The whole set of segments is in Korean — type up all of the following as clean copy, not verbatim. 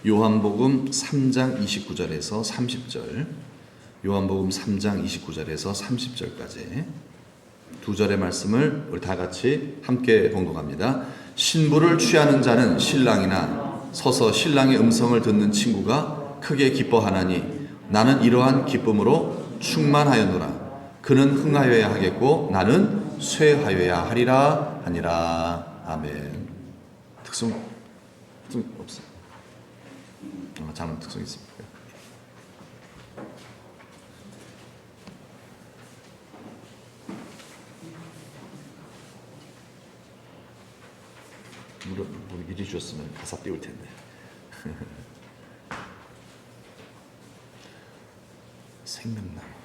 요한복음 3장 29절에서 30절, 요한복음 3장 29절에서 30절까지 두 절의 말씀을 우리 다 같이 함께 봉독합니다. 신부를 취하는 자는 신랑이나 서서 신랑의 음성을 듣는 친구가 크게 기뻐하나니 나는 이러한 기쁨으로 충만하였노라. 그는 흥하여야 하겠고 나는 쇠하여야 하리라 하니라. 아멘. 특성 없어. 장은 특성이 있습니까? 물을 미리 주셨으면 가사 띄울 텐데. 생명나무.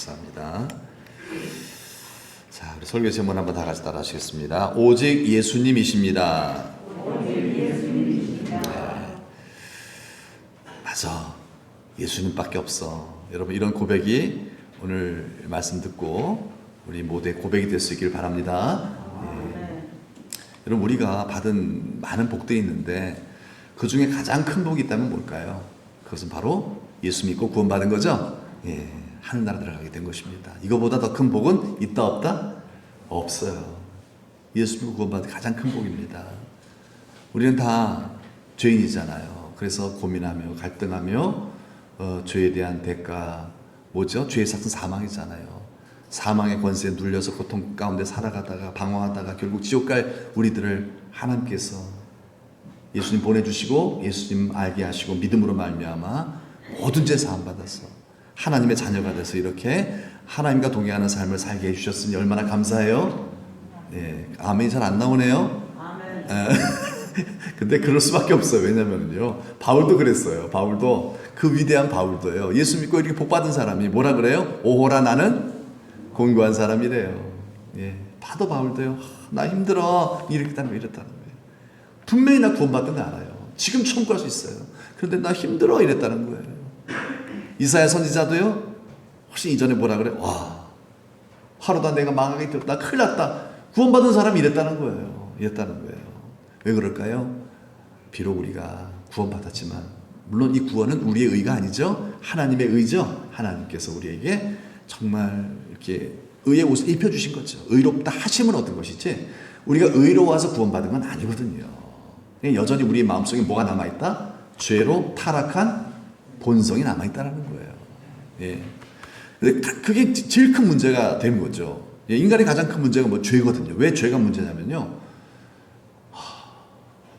감사합니다. 자, 우리 설교 제목 한번 다 같이 따라하시겠습니다. 오직 예수님이십니다. 네. 맞아. 예수님밖에 없어. 여러분 이런 고백이 오늘 말씀 듣고 우리 모두의 고백이 될 수 있길 바랍니다. 여러분 우리가 받은 많은 복들이 있는데 그 중에 가장 큰 복이 있다면 뭘까요? 그것은 바로 예수 믿고 구원받은 거죠. 하늘나라 들어가게 된 것입니다. 이거보다 더 큰 복은 있다 없다? 없어요. 예수 믿고 구원받은 가장 큰 복입니다. 우리는 다 죄인이잖아요. 그래서 고민하며 갈등하며 죄에 대한 대가 뭐죠? 죄의 삭은 사망이잖아요. 사망의 권세에 눌려서 고통 가운데 살아가다가 방황하다가 결국 지옥 갈 우리들을 하나님께서 예수님 보내주시고 예수님 알게 하시고 믿음으로 말미암아 모든 죄 사함 받아서 하나님의 자녀가 돼서 이렇게 하나님과 동행하는 삶을 살게 해주셨으니 얼마나 감사해요. 아멘이 잘 안 나오네요. 아멘. 근데 그럴 수밖에 없어요. 왜냐면요 바울도 그랬어요. 바울도 그 위대한 바울도요. 예수 믿고 이렇게 복 받은 사람이 뭐라 그래요? 오호라 나는 곤고한 사람이래요. 봐도 바울도요. 나 힘들어 이랬다는 거예요. 분명히 나 구원받은 거 알아요. 지금 청구할 수 있어요. 그런데 나 힘들어 이랬다는 거예요. 이사야 선지자도요. 훨씬 이전에 뭐라 그래? 와 하루다 내가 망하게 되었다. 큰일 났다. 구원받은 사람이 이랬다는 거예요. 왜 그럴까요? 비록 우리가 구원받았지만 물론 이 구원은 우리의 의가 아니죠. 하나님의 의죠. 하나님께서 우리에게 정말 이렇게 의의 옷을 입혀주신 거죠. 의롭다 하심을 얻은 것이지 우리가 의로워서 구원받은 건 아니거든요. 여전히 우리 마음속에 뭐가 남아있다? 죄로 타락한 본성이 남아있다는 거예요. 그게 제일 큰 문제가 되는 거죠. 인간의 가장 큰 문제가 뭐 죄거든요. 왜 죄가 문제냐면요.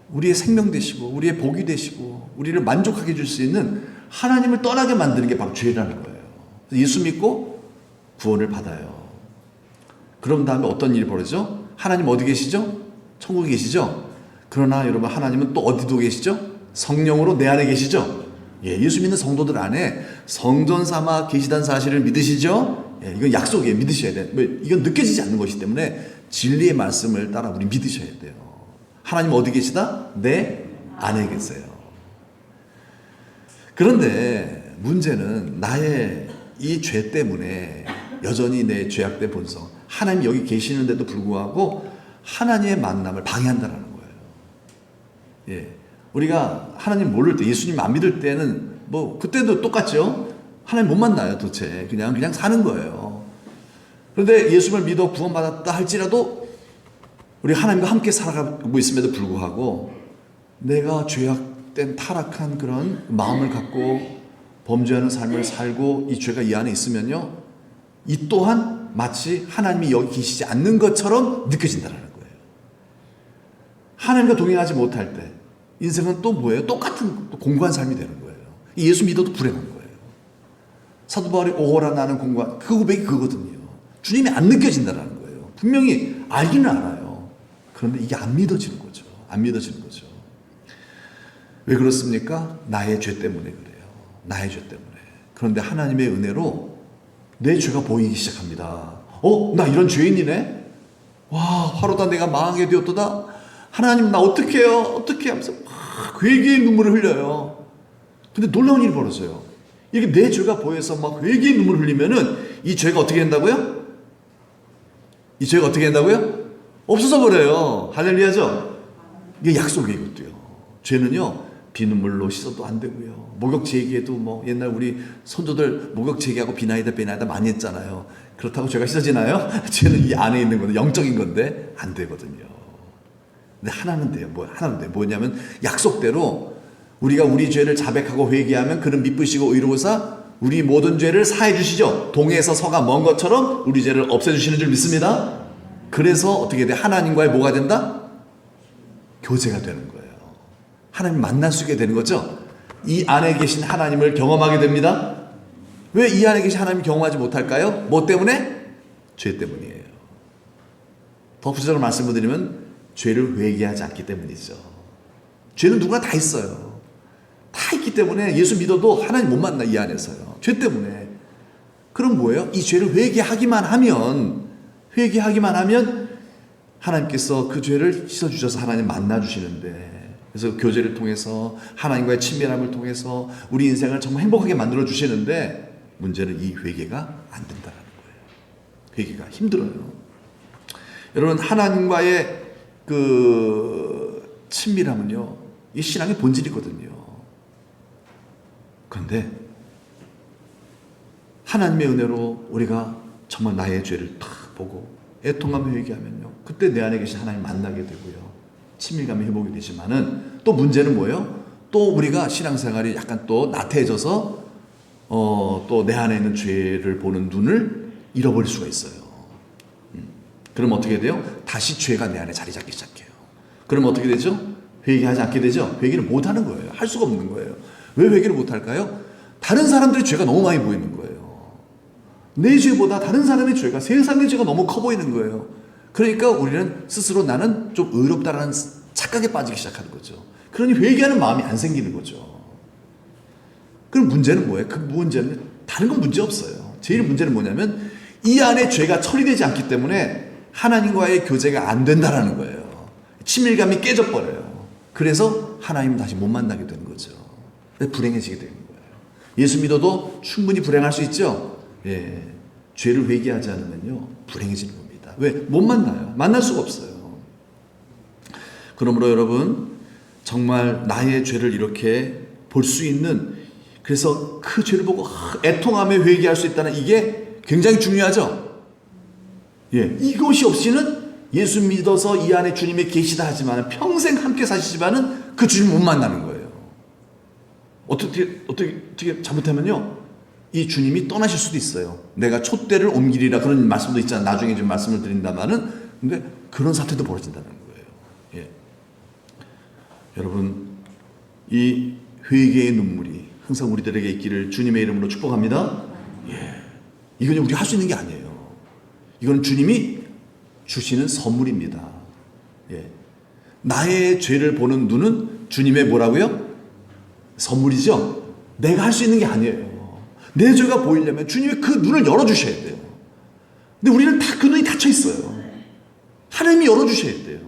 우리의 생명 되시고 우리의 복이 되시고 우리를 만족하게 해줄 수 있는 하나님을 떠나게 만드는 게 바로 죄라는 거예요. 예수 믿고 구원을 받아요. 그런 다음에 어떤 일이 벌어지죠? 하나님 어디 계시죠? 천국에 계시죠? 그러나 여러분 하나님은 또 어디도 계시죠? 성령으로 내 안에 계시죠? 예수 믿는 성도들 안에 성전 삼아 계시다는 사실을 믿으시죠? 이건 약속이에요. 믿으셔야 돼요. 이건 느껴지지 않는 것이기 때문에 진리의 말씀을 따라 우리 믿으셔야 돼요. 하나님 어디 계시다? 내 안에 계세요. 그런데 문제는 나의 이 죄 때문에 여전히 내 죄악된 본성, 하나님 여기 계시는데도 불구하고 하나님의 만남을 방해한다는 거예요. 우리가 하나님 모를 때, 예수님 안 믿을 때는 뭐 그때도 똑같죠. 하나님 못 만나요. 도대체 그냥 사는 거예요. 그런데 예수를 믿어 구원받았다 할지라도 우리 하나님과 함께 살아가고 있음에도 불구하고 내가 죄악된 타락한 그런 마음을 갖고 범죄하는 삶을 살고 이 죄가 이 안에 있으면요, 이 또한 마치 하나님이 여기 계시지 않는 것처럼 느껴진다는 거예요. 하나님과 동행하지 못할 때 인생은 또 뭐예요? 똑같은 공고한 삶이 되는 거예요. 예수 믿어도 불행한 거예요. 사도 바울이 오호라 나는 공고한, 그 고백이 그거거든요. 주님이 안 느껴진다는 거예요. 분명히 알기는 알아요. 그런데 이게 안 믿어지는 거죠. 왜 그렇습니까? 나의 죄 때문에 그래요. 나의 죄 때문에. 그런데 하나님의 은혜로 내 죄가 보이기 시작합니다. 나 이런 죄인이네? 와, 화로다 내가 망하게 되었도다? 하나님 나 어떻게 해요? 어떻게 하면서 막 회개의 눈물을 흘려요. 근데 놀라운 일이 벌어져요. 이렇게 내 죄가 보여서 막 회개의 눈물을 흘리면은 이 죄가 어떻게 된다고요? 없어져 버려요. 할렐루야죠? 이게 약속이에요, 이것도요. 죄는요, 비눗물로 씻어도 안 되고요. 목욕 제기에도 뭐 옛날 우리 선조들 목욕 제기하고 비나이다 많이 했잖아요. 그렇다고 죄가 씻어지나요? 죄는 이 안에 있는 건데, 영적인 건데 안 되거든요. 근데 하나는 돼요. 뭐냐면 약속대로 우리가 우리 죄를 자백하고 회개하면 그는 미쁘시고 의로우사 우리 모든 죄를 사해 주시죠. 동에서 서가 먼 것처럼 우리 죄를 없애주시는 줄 믿습니다. 그래서 어떻게 돼? 하나님과의 뭐가 된다? 교제가 되는 거예요. 하나님 만날 수 있게 되는 거죠. 이 안에 계신 하나님을 경험하게 됩니다. 왜 이 안에 계신 하나님을 경험하지 못할까요? 뭐 때문에? 죄 때문이에요. 더 구체적으로 말씀을 드리면 죄를 회개하지 않기 때문이죠. 죄는 누구나 다 있어요. 다 있기 때문에 예수 믿어도 하나님 못 만나, 이 안에서요. 죄 때문에. 그럼 뭐예요? 이 죄를 회개하기만 하면 하나님께서 그 죄를 씻어주셔서 하나님 만나주시는데 그래서 교제를 통해서 하나님과의 친밀함을 통해서 우리 인생을 정말 행복하게 만들어 주시는데 문제는 이 회개가 안 된다는 거예요. 회개가 힘들어요. 여러분, 하나님과의 그 친밀함은요, 이 신앙의 본질이거든요. 그런데 하나님의 은혜로 우리가 정말 나의 죄를 딱 보고 애통하며 회개하면요, 그때 내 안에 계신 하나님 만나게 되고요, 친밀감이 회복이 되지만은 또 문제는 뭐예요? 또 우리가 신앙생활이 약간 또 나태해져서 또 내 안에 있는 죄를 보는 눈을 잃어버릴 수가 있어요. 그럼 어떻게 돼요? 다시 죄가 내 안에 자리 잡기 시작해요. 그럼 어떻게 되죠? 회개하지 않게 되죠? 회개를 못 하는 거예요. 할 수가 없는 거예요. 왜 회개를 못 할까요? 다른 사람들의 죄가 너무 많이 보이는 거예요. 내 죄보다 다른 사람의 죄가, 세상의 죄가 너무 커 보이는 거예요. 그러니까 우리는 스스로 나는 좀 의롭다라는 착각에 빠지기 시작하는 거죠. 그러니 회개하는 마음이 안 생기는 거죠. 그럼 문제는 뭐예요? 그 문제는 다른 건 문제 없어요. 제일 문제는 뭐냐면 이 안에 죄가 처리되지 않기 때문에 하나님과의 교제가 안 된다라는 거예요. 친밀감이 깨져버려요. 그래서 하나님을 다시 못 만나게 되는 거죠. 불행해지게 되는 거예요. 예수 믿어도 충분히 불행할 수 있죠. 예, 죄를 회개하지 않으면요, 불행해지는 겁니다. 왜? 못 만나요. 만날 수가 없어요. 그러므로 여러분, 정말 나의 죄를 이렇게 볼 수 있는, 그래서 그 죄를 보고 애통하며 회개할 수 있다는 이게 굉장히 중요하죠. 예, 이것이 없이는 예수 믿어서 이 안에 주님이 계시다 하지만 평생 함께 사시지만은 그 주님 못 만나는 거예요. 어떻게 잘못하면요, 이 주님이 떠나실 수도 있어요. 내가 촛대를 옮기리라 그런 말씀도 있잖아요. 나중에 좀 말씀을 드린다마는, 근데 그런 사태도 벌어진다는 거예요. 예. 여러분, 이 회개의 눈물이 항상 우리들에게 있기를 주님의 이름으로 축복합니다. 예. 이건 우리가 할 수 있는 게 아니에요. 이건 주님이 주시는 선물입니다. 예. 나의 죄를 보는 눈은 주님의 뭐라고요? 선물이죠. 내가 할 수 있는 게 아니에요. 내 죄가 보이려면 주님이 그 눈을 열어주셔야 돼요. 근데 우리는 다 그 눈이 닫혀 있어요. 하나님이 열어주셔야 돼요.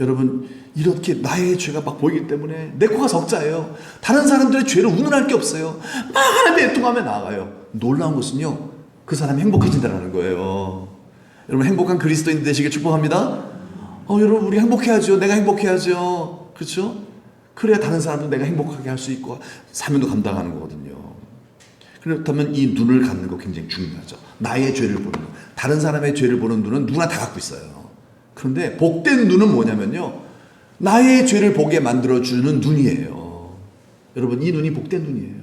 여러분, 이렇게 나의 죄가 막 보이기 때문에 내 코가 석자예요. 다른 사람들의 죄를 운운할 게 없어요. 막 하나님의 애통하며 나아가요. 놀라운 것은요, 그 사람이 행복해진다는 거예요. 여러분, 행복한 그리스도인 되시길 축복합니다. 여러분, 우리 행복해야죠. 내가 행복해야죠. 그렇죠? 그래야 다른 사람도 내가 행복하게 할 수 있고 사명도 감당하는 거거든요. 그렇다면 이 눈을 갖는 거 굉장히 중요하죠. 나의 죄를 보는 눈. 다른 사람의 죄를 보는 눈은 누구나 다 갖고 있어요. 그런데 복된 눈은 뭐냐면요, 나의 죄를 보게 만들어주는 눈이에요. 여러분, 이 눈이 복된 눈이에요.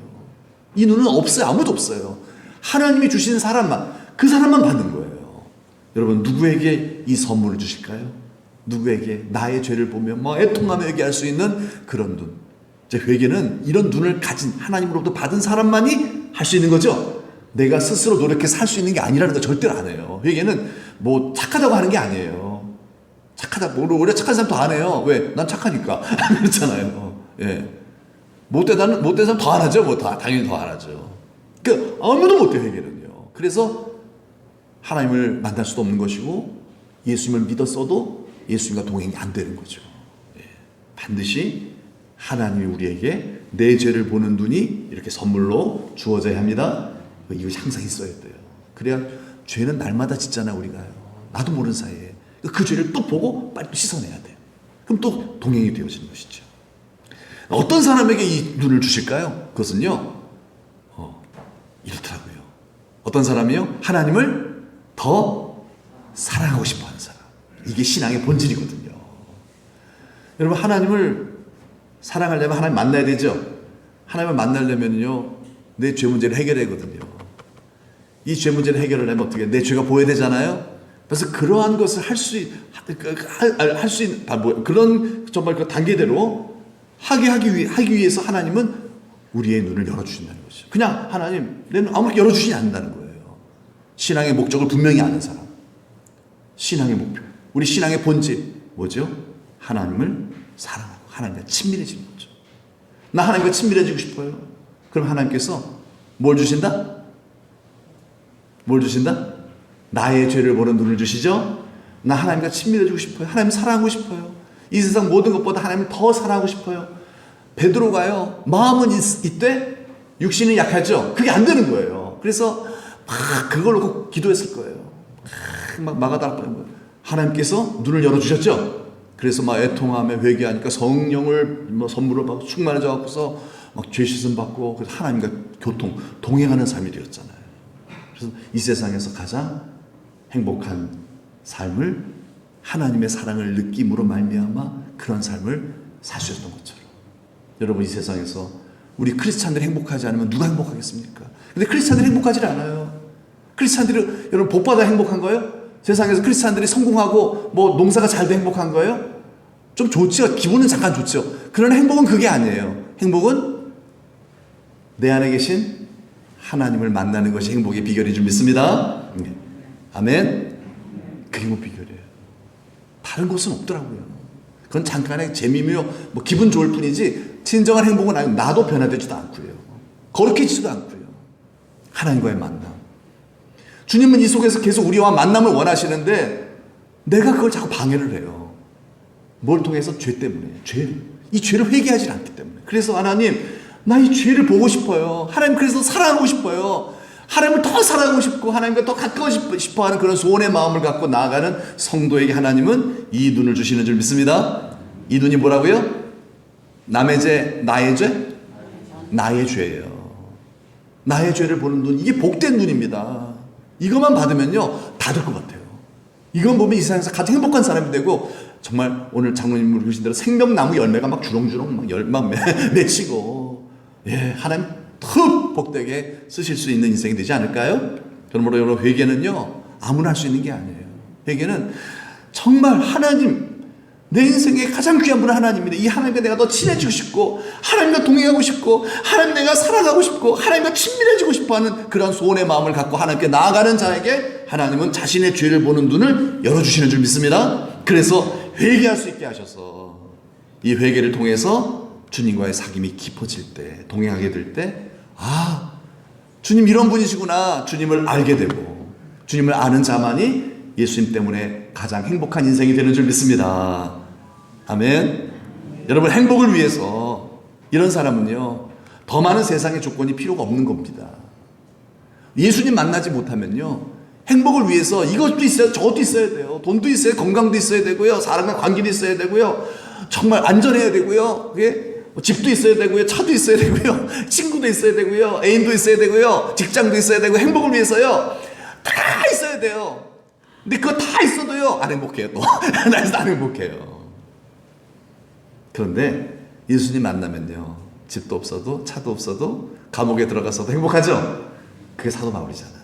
이 눈은 없어요. 아무도 없어요. 하나님이 주신 사람만, 그 사람만 받는 거예요. 여러분, 누구에게 이 선물을 주실까요? 누구에게 나의 죄를 보며 막 애통하며 회개할 수 있는 그런 눈. 이제 회개는 이런 눈을 가진, 하나님으로부터 받은 사람만이 할 수 있는 거죠. 내가 스스로 노력해서 할 수 있는 게 아니라는 거 절대로 안 해요. 회개는 뭐 착하다고 하는 게 아니에요. 오히려 착한 사람 더 안 해요. 왜? 난 착하니까. 그렇잖아요. 예. 못된 사람 더 안 하죠. 당연히 더 안 하죠. 그러니까 아무도 못해, 회개는요. 그래서 하나님을 만날 수도 없는 것이고, 예수님을 믿었어도 예수님과 동행이 안 되는 거죠. 예. 반드시 하나님이 우리에게 내 죄를 보는 눈이 이렇게 선물로 주어져야 합니다. 이것이 항상 있어야 돼요. 그래야 죄는 날마다 짓잖아, 우리가요. 나도 모르는 사이에. 그 죄를 또 보고 빨리 씻어내야 돼요. 그럼 또 동행이 되어지는 것이죠. 어떤 사람에게 이 눈을 주실까요? 그것은요, 이렇더라고요. 어떤 사람이요? 하나님을 더 사랑하고 싶어 하는 사람. 이게 신앙의 본질이거든요. 여러분, 하나님을 사랑하려면 하나님 만나야 되죠. 하나님을 만나려면요, 내 죄 문제를 해결해야 하거든요. 이 죄 문제를 해결하려면 어떻게? 내 죄가 보여야 되잖아요. 그래서 그러한 것을 할 수 있는, 그런 정말 그 단계대로 하기 위해서 하나님은 우리의 눈을 열어주신다는 거죠. 그냥 하나님, 내 눈 아무렇게 열어주시지 않는다는 거예요. 신앙의 목적을 분명히 아는 사람. 신앙의 목표. 우리 신앙의 본질. 뭐죠? 하나님을 사랑하고 하나님과 친밀해지는 거죠. 나 하나님과 친밀해지고 싶어요. 그럼 하나님께서 뭘 주신다? 뭘 주신다? 나의 죄를 보는 눈을 주시죠. 나 하나님과 친밀해지고 싶어요. 하나님 사랑하고 싶어요. 이 세상 모든 것보다 하나님을 더 사랑하고 싶어요. 베드로가요, 마음은 있되 육신은 약하죠. 그게 안 되는 거예요. 그래서 막 그걸 놓고 기도했을 거예요. 막 마가다락방에 하나님께서 눈을 열어주셨죠. 그래서 막 애통하며 회개하니까 성령을 선물을 받고 충만해져 갖고서 막 죄 씻음 받고, 그래서 하나님과 동행하는 삶이 되었잖아요. 그래서 이 세상에서 가장 행복한 삶을 하나님의 사랑을 느낌으로 말미암아 그런 삶을 사셨던 것처럼, 여러분 이 세상에서 우리 크리스찬들이 행복하지 않으면 누가 행복하겠습니까? 근데 크리스찬들이 행복하지 않아요. 크리스찬들이 여러분 복받아 행복한 거예요? 세상에서 크리스찬들이 성공하고 뭐 농사가 잘 돼 행복한 거예요? 좀 좋죠. 기분은 잠깐 좋죠. 그러나 행복은 그게 아니에요. 행복은 내 안에 계신 하나님을 만나는 것이 행복의 비결인 줄 믿습니다. 아멘. 그게 뭐 비결이에요. 다른 것은 없더라고요. 그건 잠깐의 재미며 뭐 기분 좋을 뿐이지 진정한 행복은 아니고, 나도 변화되지도 않고요. 거룩해지지도 않고요. 하나님과의 만남. 주님은 이 속에서 계속 우리와 만남을 원하시는데 내가 그걸 자꾸 방해를 해요. 뭘 통해서? 죄 때문에. 이 죄를 회개하지 않기 때문에. 그래서 하나님, 나 이 죄를 보고 싶어요. 하나님, 그래서 사랑하고 싶어요. 하나님을 더 사랑하고 싶고 하나님과 더 가까워지고 싶어하는 그런 소원의 마음을 갖고 나아가는 성도에게 하나님은 이 눈을 주시는 줄 믿습니다. 이 눈이 뭐라고요? 남의 죄, 나의 죄? 나의 죄예요. 나의 죄를 보는 눈, 이게 복된 눈입니다. 이것만 받으면요 다 될 것 같아요. 이건 보면 이 세상에서 가장 행복한 사람이 되고, 정말 오늘 장로님 그러신 대로 생명나무 열매가 막 주렁주렁 막 맺히고, 예, 하나님 더 복되게 쓰실 수 있는 인생이 되지 않을까요? 그러므로 여러분, 회개는요 아무나 할 수 있는 게 아니에요. 회개는 정말 하나님, 내 인생의 가장 귀한 분은 하나님입니다. 이 하나님과 내가 더 친해지고 싶고, 하나님과 동행하고 싶고, 하나님 내가 사랑하고 싶고, 하나님과 친밀해지고 싶어하는 그런 소원의 마음을 갖고 하나님께 나아가는 자에게 하나님은 자신의 죄를 보는 눈을 열어주시는 줄 믿습니다. 그래서 회개할 수 있게 하셔서 이 회개를 통해서 주님과의 사귐이 깊어질 때, 동행하게 될 때, 아, 주님 이런 분이시구나, 주님을 알게 되고, 주님을 아는 자만이 예수님 때문에 가장 행복한 인생이 되는 줄 믿습니다. 아멘. 여러분, 행복을 위해서 이런 사람은요 더 많은 세상의 조건이 필요가 없는 겁니다. 예수님 만나지 못하면요 행복을 위해서 이것도 있어요, 저것도 있어야 돼요. 돈도 있어야, 건강도 있어야 되고요, 사람과 관계도 있어야 되고요, 정말 안전해야 되고요, 그게 집도 있어야 되고요, 차도 있어야 되고요, 친구도 있어야 되고요, 애인도 있어야 되고요, 직장도 있어야 되고, 행복을 위해서요 다 있어야 돼요. 근데 그거 다 있어도요 안 행복해요. 또 나에서 안 행복해요. 그런데 예수님 만나면요 집도 없어도 차도 없어도 감옥에 들어가서도 행복하죠. 그게 사도 바울이잖아요.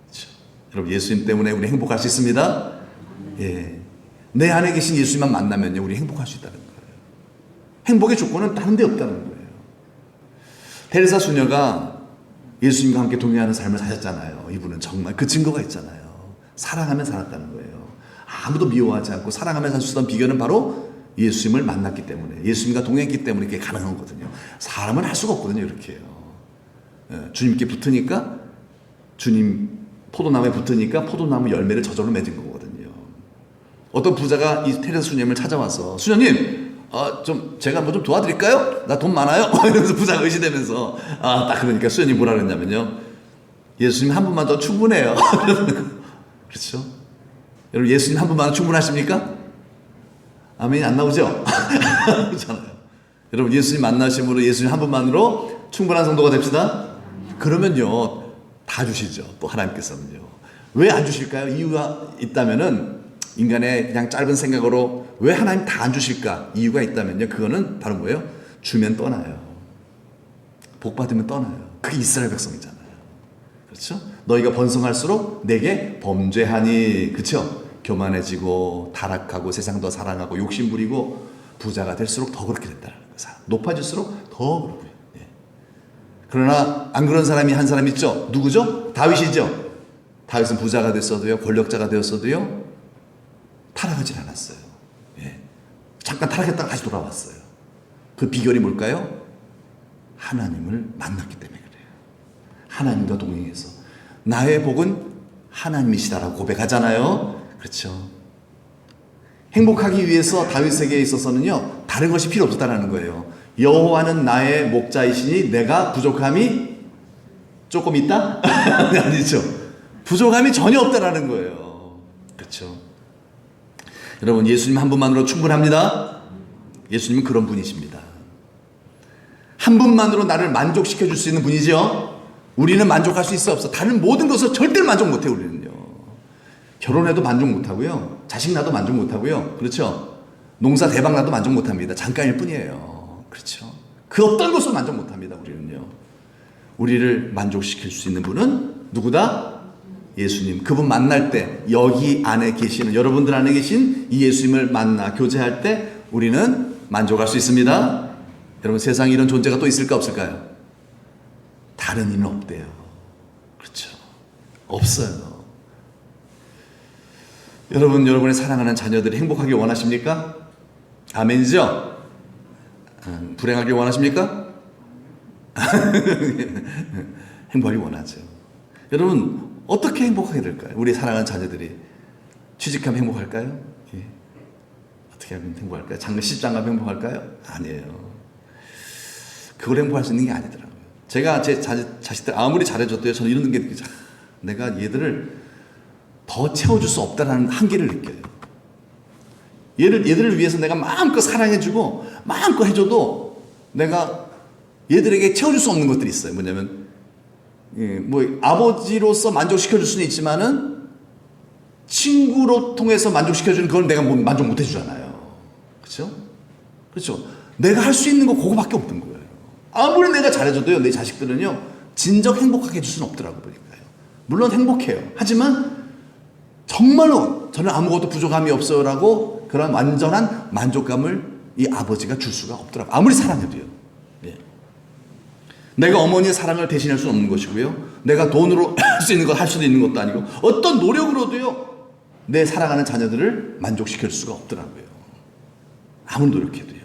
그렇죠? 여러분, 예수님 때문에 우리 행복할 수 있습니다. 예, 내 안에 계신 예수님만 만나면요 우리 행복할 수 있다는 거예요. 행복의 조건은 다른 데 없다는 거예요. 테레사 수녀가 예수님과 함께 동행하는 삶을 사셨잖아요. 이분은 정말 그 증거가 있잖아요. 사랑하며 살았다는 거예요. 아무도 미워하지 않고 사랑하며 살 수 있었던 비결은 바로 예수님을 만났기 때문에, 예수님과 동행했기 때문에 그게 가능한 거거든요. 사람은 할 수가 없거든요. 이렇게요. 주님께 붙으니까, 주님 포도나무에 붙으니까 포도나무 열매를 저절로 맺은 거거든요. 어떤 부자가 이 테레사 수녀님을 찾아와서, 수녀님, 좀 제가 뭐 좀 도와드릴까요? 나 돈 많아요? 이러면서 부자가 의심되면서, 딱 그러니까 수녀님이 뭐라 그랬냐면요, 예수님 한 분만 더 충분해요. 그렇죠? 여러분, 예수님 한 분만 충분하십니까? 아멘이 안 나오죠? 그렇잖아요. 여러분, 예수님 만나심으로 예수님 한 분만으로 충분한 성도가 됩시다. 그러면요 다 주시죠. 또 하나님께서는요. 왜 안 주실까요? 이유가 있다면은, 인간의 그냥 짧은 생각으로 왜 하나님 다 안 주실까? 이유가 있다면요, 그거는 바로 뭐예요? 주면 떠나요. 복 받으면 떠나요. 그게 이스라엘 백성이잖아요. 그렇죠? 너희가 번성할수록 내게 범죄하니, 그렇죠? 교만해지고 타락하고 세상 더 사랑하고 욕심 부리고 부자가 될수록 더 그렇게 된다는 거예요. 높아질수록 더 그렇고요. 예. 그러나 안 그런 사람이 한 사람 있죠? 누구죠? 다윗이죠. 다윗은 부자가 됐어도요, 권력자가 되었어도요 타락하지 않았어요. 예. 잠깐 타락했다가 다시 돌아왔어요. 그 비결이 뭘까요? 하나님을 만났기 때문에 그래요. 하나님과 동행해서 나의 복은 하나님이시다라고 고백하잖아요. 그렇죠? 행복하기 위해서 다윗에게 있어서는요, 다른 것이 필요 없었다는 거예요. 여호와는 나의 목자이시니 내가 부족함이 조금 있다? 아니죠. 부족함이 전혀 없다라는 거예요. 그렇죠. 여러분, 예수님 한 분만으로 충분합니다. 예수님은 그런 분이십니다. 한 분만으로 나를 만족시켜 줄 수 있는 분이죠. 우리는 만족할 수 있어 없어? 다른 모든 것을 절대로 만족 못해요. 우리는요. 결혼해도 만족 못하고요. 자식 낳아도 만족 못하고요. 그렇죠. 농사 대박 나도 만족 못합니다. 잠깐일 뿐이에요. 그렇죠. 그 어떤 것을 만족 못합니다. 우리는요. 우리를 만족시킬 수 있는 분은 누구다? 예수님. 그분 만날 때 여기 안에 계시는, 여러분들 안에 계신 이 예수님을 만나 교제할 때 우리는 만족할 수 있습니다. 여러분, 세상에 이런 존재가 또 있을까 없을까요? 다른 이는 없대요. 그렇죠. 없어요. 여러분, 여러분의 사랑하는 자녀들이 행복하길 원하십니까? 아멘이죠? 불행하길 원하십니까? 행복하길 원하죠. 여러분, 어떻게 행복하게 될까요? 우리 사랑하는 자녀들이 취직하면 행복할까요? 예. 어떻게 하면 행복할까요? 시집장 가면 행복할까요? 아니에요. 그걸 행복할 수 있는 게 아니더라고요. 제가 제 자식들 아무리 잘해줬도요, 저는 이런 게 느껴져. 내가 얘들을 더 채워줄 수 없다는 한계를 느껴요. 얘들을 위해서 내가 마음껏 사랑해주고 마음껏 해줘도 내가 얘들에게 채워줄 수 없는 것들이 있어요. 뭐냐면, 뭐 아버지로서 만족시켜줄 수는 있지만은 친구로 통해서 만족시켜주는 그걸 내가 만족 못 해주잖아요. 그렇죠? 그렇죠. 내가 할 수 있는 거 그거밖에 없던 거예요. 아무리 내가 잘해줘도요, 내 자식들은요, 진정 행복하게 해줄 수는 없더라고 보니까요. 물론 행복해요. 하지만 정말로 저는 아무것도 부족함이 없어요라고 그런 완전한 만족감을 이 아버지가 줄 수가 없더라고요. 아무리 사랑해도요. 예. 내가 어머니의 사랑을 대신할 수는 없는 것이고요. 내가 돈으로 할 수 있는 거 할 수도 있는 것도 아니고 어떤 노력으로도요, 내 사랑하는 자녀들을 만족시킬 수가 없더라고요. 아무리 노력해도요.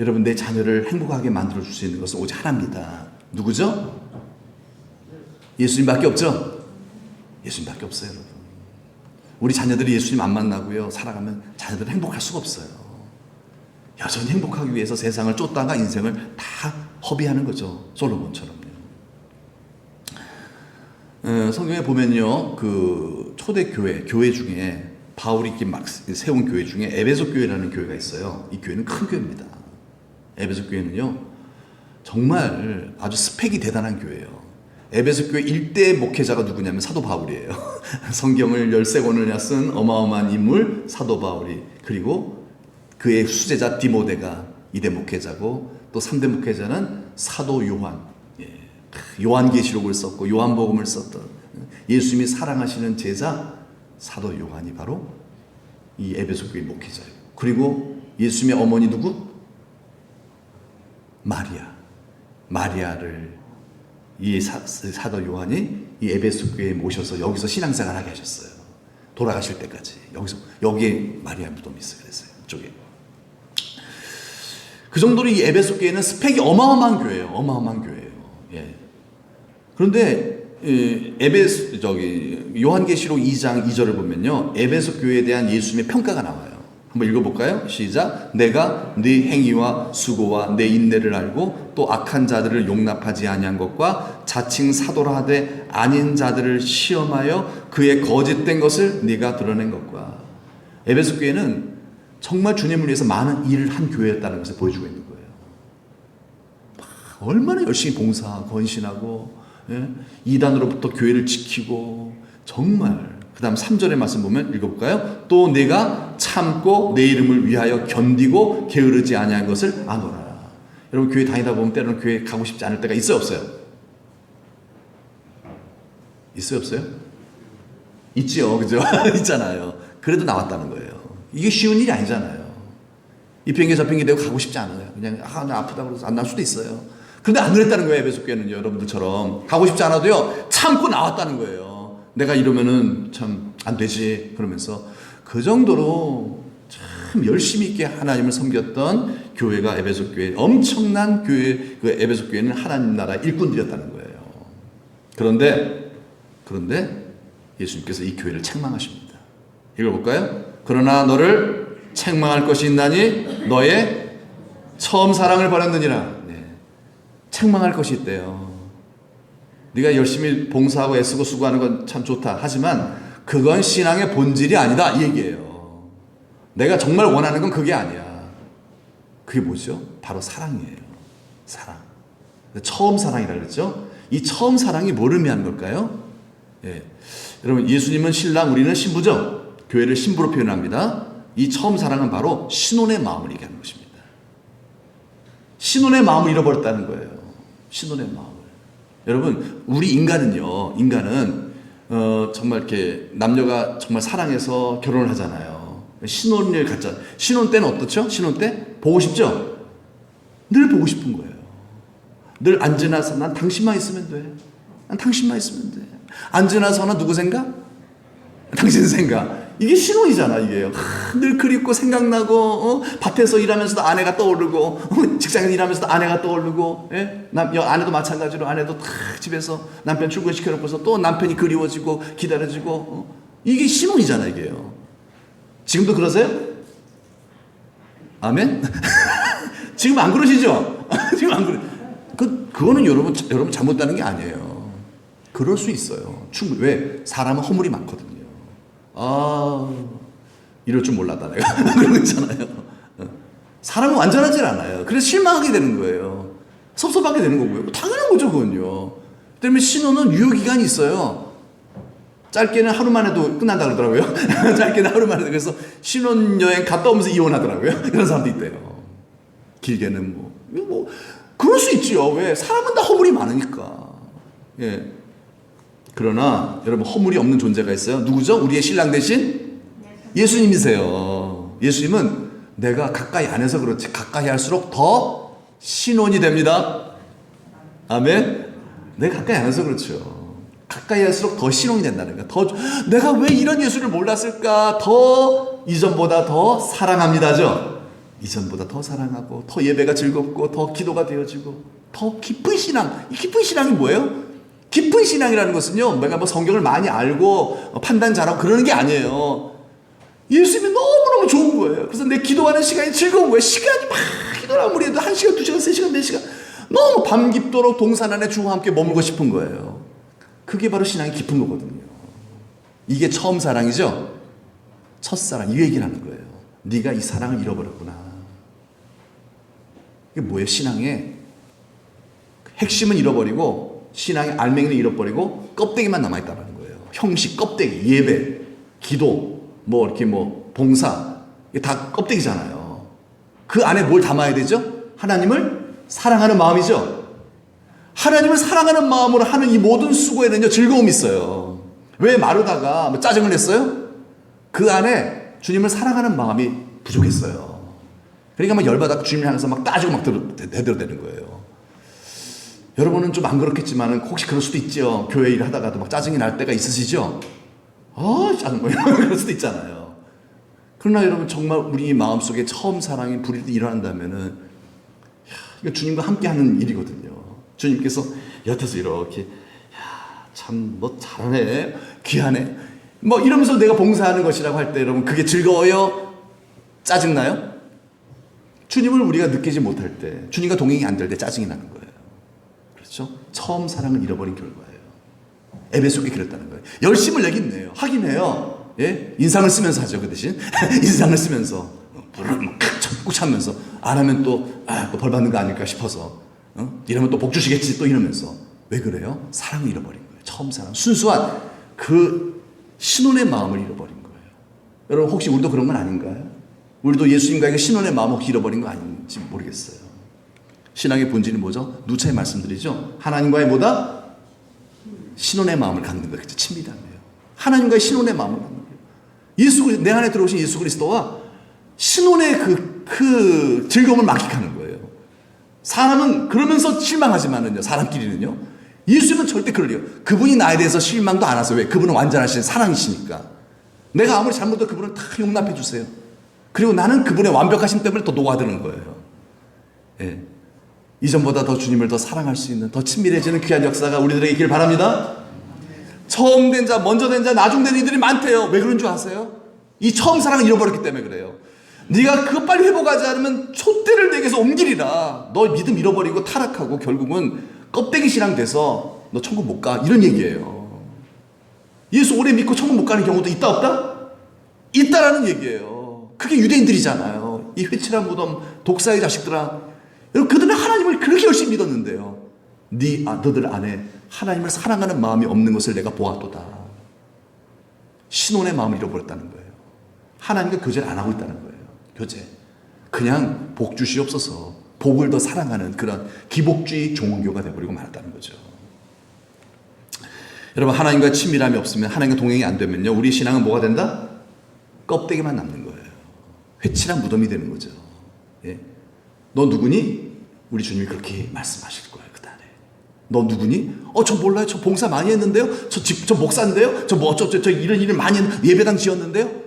여러분, 내 자녀를 행복하게 만들어줄 수 있는 것은 오직 하나입니다. 누구죠? 예수님밖에 없죠? 예수님밖에 없어요, 여러분. 우리 자녀들이 예수님 안 만나고요, 살아가면 자녀들은 행복할 수가 없어요. 여전히 행복하기 위해서 세상을 쫓다가 인생을 다 허비하는 거죠. 솔로몬처럼요. 성경에 보면요, 그 초대 교회 중에 바울이 막 세운 교회 중에 에베소 교회라는 교회가 있어요. 이 교회는 큰 교회입니다. 에베소 교회는요, 정말 아주 스펙이 대단한 교회예요. 에베소 교회 일대 목회자가 누구냐면 사도 바울이에요. 성경을 13권을 쓴 어마어마한 인물 사도 바울이, 그리고 그의 수제자 디모데가 2대 목회자고, 또 3대 목회자는 사도 요한, 요한계시록을 썼고 요한복음을 썼던 예수님이 사랑하시는 제자 사도 요한이 바로 이 에베소 교회 목회자예요. 그리고 예수님의 어머니 누구? 마리아를 이 사도 요한이 이 에베소 교회에 모셔서 여기서 신앙생활 하게 하셨어요. 돌아가실 때까지. 여기에 마리아 무덤이 있어요. 그래서 이쪽에. 그 정도로 이 에베소 교회는 스펙이 어마어마한 교회예요. 어마어마한 교회예요. 예. 그런데 요한계시록 2장 2절을 보면요, 에베소 교회에 대한 예수님의 평가가 나와요. 한번 읽어볼까요? 시작. 내가 네 행위와 수고와 내 인내를 알고 또 악한 자들을 용납하지 아니한 것과 자칭 사도라 하되 아닌 자들을 시험하여 그의 거짓된 것을 네가 드러낸 것과. 에베소 교회는 정말 주님을 위해서 많은 일을 한 교회였다는 것을 보여주고 있는 거예요. 얼마나 열심히 봉사, 건신하고, 예? 이단으로부터 교회를 지키고, 정말. 그 다음 3절의 말씀 보면 읽어볼까요? 또 내가 참고 내 이름을 위하여 견디고 게으르지 아니한 것을 아노라. 여러분, 교회 다니다 보면 때로는 교회 가고 싶지 않을 때가 있어요, 없어요? 있어요, 없어요? 있지요, 그죠? 있잖아요. 그래도 나왔다는 거예요. 이게 쉬운 일이 아니잖아요. 이 핑계 저 핑계 대고 가고 싶지 않아요. 그냥 나 아프다고 그래서 안 날 수도 있어요. 그런데 안 그랬다는 거예요. 에베소 교회는요, 여러분들처럼 가고 싶지 않아도요 참고 나왔다는 거예요. 내가 이러면은 참 안 되지 그러면서 그 정도로 참 열심히 있게 하나님을 섬겼던 교회가 에베소 교회, 엄청난 교회. 그 에베소 교회는 하나님 나라 일꾼들이었다는 거예요. 그런데 예수님께서 이 교회를 책망하십니다. 읽어볼까요? 그러나 너를 책망할 것이 있나니 너의 처음 사랑을 버렸느니라. 네. 책망할 것이 있대요. 네가 열심히 봉사하고 애쓰고 수고하는 건 참 좋다. 하지만 그건 신앙의 본질이 아니다. 이 얘기예요. 내가 정말 원하는 건 그게 아니야. 그게 뭐죠? 바로 사랑이에요. 사랑. 처음 사랑이라 그랬죠? 이 처음 사랑이 뭘 의미하는 걸까요? 예. 여러분, 예수님은 신랑, 우리는 신부죠? 교회를 신부로 표현합니다. 이 처음 사랑은 바로 신혼의 마음을 얘기하는 것입니다. 신혼의 마음을 잃어버렸다는 거예요. 신혼의 마음을. 여러분, 우리 인간은요, 정말 이렇게 남녀가 정말 사랑해서 결혼을 하잖아요. 신혼을 갖잖아요. 신혼 때는 어떻죠? 신혼 때? 보고 싶죠? 늘 보고 싶은 거예요. 늘 안지나서 난 당신만 있으면 돼. 난 당신만 있으면 돼. 안지나서나 누구 생각? 당신 생각. 이게 신혼이잖아, 이게. 늘 그립고 생각나고, 밭에서 일하면서도 아내가 떠오르고, 직장에서 일하면서도 아내가 떠오르고, 예? 아내도 마찬가지로 아내도 탁 집에서 남편 출근시켜놓고서 또 남편이 그리워지고 기다려지고, 이게 신혼이잖아, 이게요. 지금도 그러세요? 아멘? 지금 안 그러시죠? 지금 안 그러. 그거는 여러분 잘못다는 게 아니에요. 그럴 수 있어요. 충분히. 왜? 사람은 허물이 많거든요. 이럴 줄 몰랐다 내가. 그런 거 있잖아요. 사람은 완전하지 않아요. 그래서 실망하게 되는 거예요. 섭섭하게 되는 거고요. 당연한 거죠, 그건요. 때문에 신혼은 유효기간이 있어요. 짧게는 하루만 해도 끝난다 그러더라고요. 짧게는 하루만 해도. 그래서 신혼여행 갔다 오면서 이혼하더라고요. 그런 사람도 있대요. 길게는 그럴 수 있지요. 왜? 사람은 다 허물이 많으니까. 예. 그러나 여러분, 허물이 없는 존재가 있어요. 누구죠? 우리의 신랑 대신 예수님이세요. 예수님은 내가 가까이 안 해서 그렇지 가까이 할수록 더 신혼이 됩니다. 아멘. 내가 가까이 안 해서 그렇죠. 가까이 할수록 더 신혼이 된다는 거야. 내가 왜 이런 예수를 몰랐을까? 더 이전보다 더 사랑합니다죠. 이전보다 더 사랑하고 더 예배가 즐겁고 더 기도가 되어지고 더 깊은 신앙. 이 깊은 신앙이 뭐예요? 깊은 신앙이라는 것은요, 내가 성경을 많이 알고 판단 잘하고 그러는 게 아니에요. 예수님이 너무너무 좋은 거예요. 그래서 내 기도하는 시간이 즐거운 거예요. 시간이 막 기도를 아무리 해도 1시간, 2시간, 3시간, 4시간 너무 밤 깊도록 동산 안에 주와 함께 머물고 싶은 거예요. 그게 바로 신앙이 깊은 거거든요. 이게 처음 사랑이죠. 첫사랑, 이 얘기를 하는 거예요. 네가 이 사랑을 잃어버렸구나. 이게 뭐예요? 신앙의 핵심은 잃어버리고 신앙의 알맹이는 잃어버리고 껍데기만 남아있다는 거예요. 형식, 껍데기, 예배, 기도, 봉사, 이게 다 껍데기잖아요. 그 안에 뭘 담아야 되죠? 하나님을 사랑하는 마음이죠. 하나님을 사랑하는 마음으로 하는 이 모든 수고에는요, 즐거움이 있어요. 왜 마르다가 짜증을 냈어요? 그 안에 주님을 사랑하는 마음이 부족했어요. 그러니까 열받아 주님을 향해서 따지고 대들어대는 거예요. 여러분은 좀 안 그렇겠지만 혹시 그럴 수도 있죠. 교회 일 하다가도 짜증이 날 때가 있으시죠? 짜증 그럴 수도 있잖아요. 그러나 여러분, 정말 우리 마음속에 처음 사랑이 불이 일어난다면은, 이거 주님과 함께 하는 일이거든요. 주님께서 곁에서 이렇게, 참 잘하네, 귀하네, 이러면서 내가 봉사하는 것이라고 할 때 여러분, 그게 즐거워요? 짜증나요? 주님을 우리가 느끼지 못할 때, 주님과 동행이 안 될 때 짜증이 나는 거예요. 그렇죠? 처음 사랑을 잃어버린 결과예요. 에베소에 그랬다는 거예요. 열심을 내긴 내요. 하긴 해요. 예? 인상을 쓰면서 하죠, 그 대신. 인상을 쓰면서. 불을 꾹 참면서. 안 하면 또 벌 받는 거 아닐까 싶어서. 이러면 또 복 주시겠지, 또 이러면서. 왜 그래요? 사랑을 잃어버린 거예요. 처음 사랑. 순수한 그 신혼의 마음을 잃어버린 거예요. 여러분, 혹시 우리도 그런 건 아닌가요? 우리도 예수님과의 신혼의 마음을 혹시 잃어버린 거 아닌지 모르겠어요. 신앙의 본질이 뭐죠? 누차에 말씀드리죠. 하나님과의 신혼의 마음을 갖는 거예요. 그렇죠? 친밀함이에요. 하나님과의 신혼의 마음을 갖는 거예요. 내 안에 들어오신 예수 그리스도와 신혼의 그 즐거움을 만끽하는 거예요. 사람은 그러면서 실망하지만은요, 사람끼리는요, 예수님은 절대 그럴 리요. 그분이 나에 대해서 실망도 안 하세요. 왜? 그분은 완전하신 사랑이시니까. 내가 아무리 잘못해도 그분을 다 용납해 주세요. 그리고 나는 그분의 완벽하심 때문에 더 녹아드는 거예요. 예. 이전보다 더 주님을 더 사랑할 수 있는, 더 친밀해지는 귀한 역사가 우리들에게 있길 바랍니다. 처음 된 자, 먼저 된 자, 나중 된 이들이 많대요. 왜 그런 줄 아세요? 이 처음 사랑을 잃어버렸기 때문에 그래요. 네가 그거 빨리 회복하지 않으면 촛대를 내게서 옮기리라. 너 믿음 잃어버리고 타락하고 결국은 껍데기 신앙 돼서 너 천국 못 가. 이런 얘기예요. 예수 오래 믿고 천국 못 가는 경우도 있다 없다? 있다라는 얘기예요. 그게 유대인들이잖아요. 이 회칠한 무덤 독사의 자식들아. 여러분 그들은 하나님을 그렇게 열심히 믿었는데요. 너들 안에 하나님을 사랑하는 마음이 없는 것을 내가 보았도다. 신혼의 마음을 잃어버렸다는 거예요. 하나님과 교제를 안 하고 있다는 거예요. 교제. 그냥 복 주시옵소서. 복을 더 사랑하는 그런 기복주의 종교가 되어버리고 말았다는 거죠. 여러분 하나님과 친밀함이 없으면 하나님과 동행이 안 되면요. 우리 신앙은 뭐가 된다? 껍데기만 남는 거예요. 회칠한 무덤이 되는 거죠. 예. 너 누구니? 우리 주님이 그렇게 말씀하실 거예요. 그 달에. 너 누구니? 저 몰라요. 저 봉사 많이 했는데요. 저 목사인데요. 저 이런 일을 많이 했는데 예배당 지었는데요.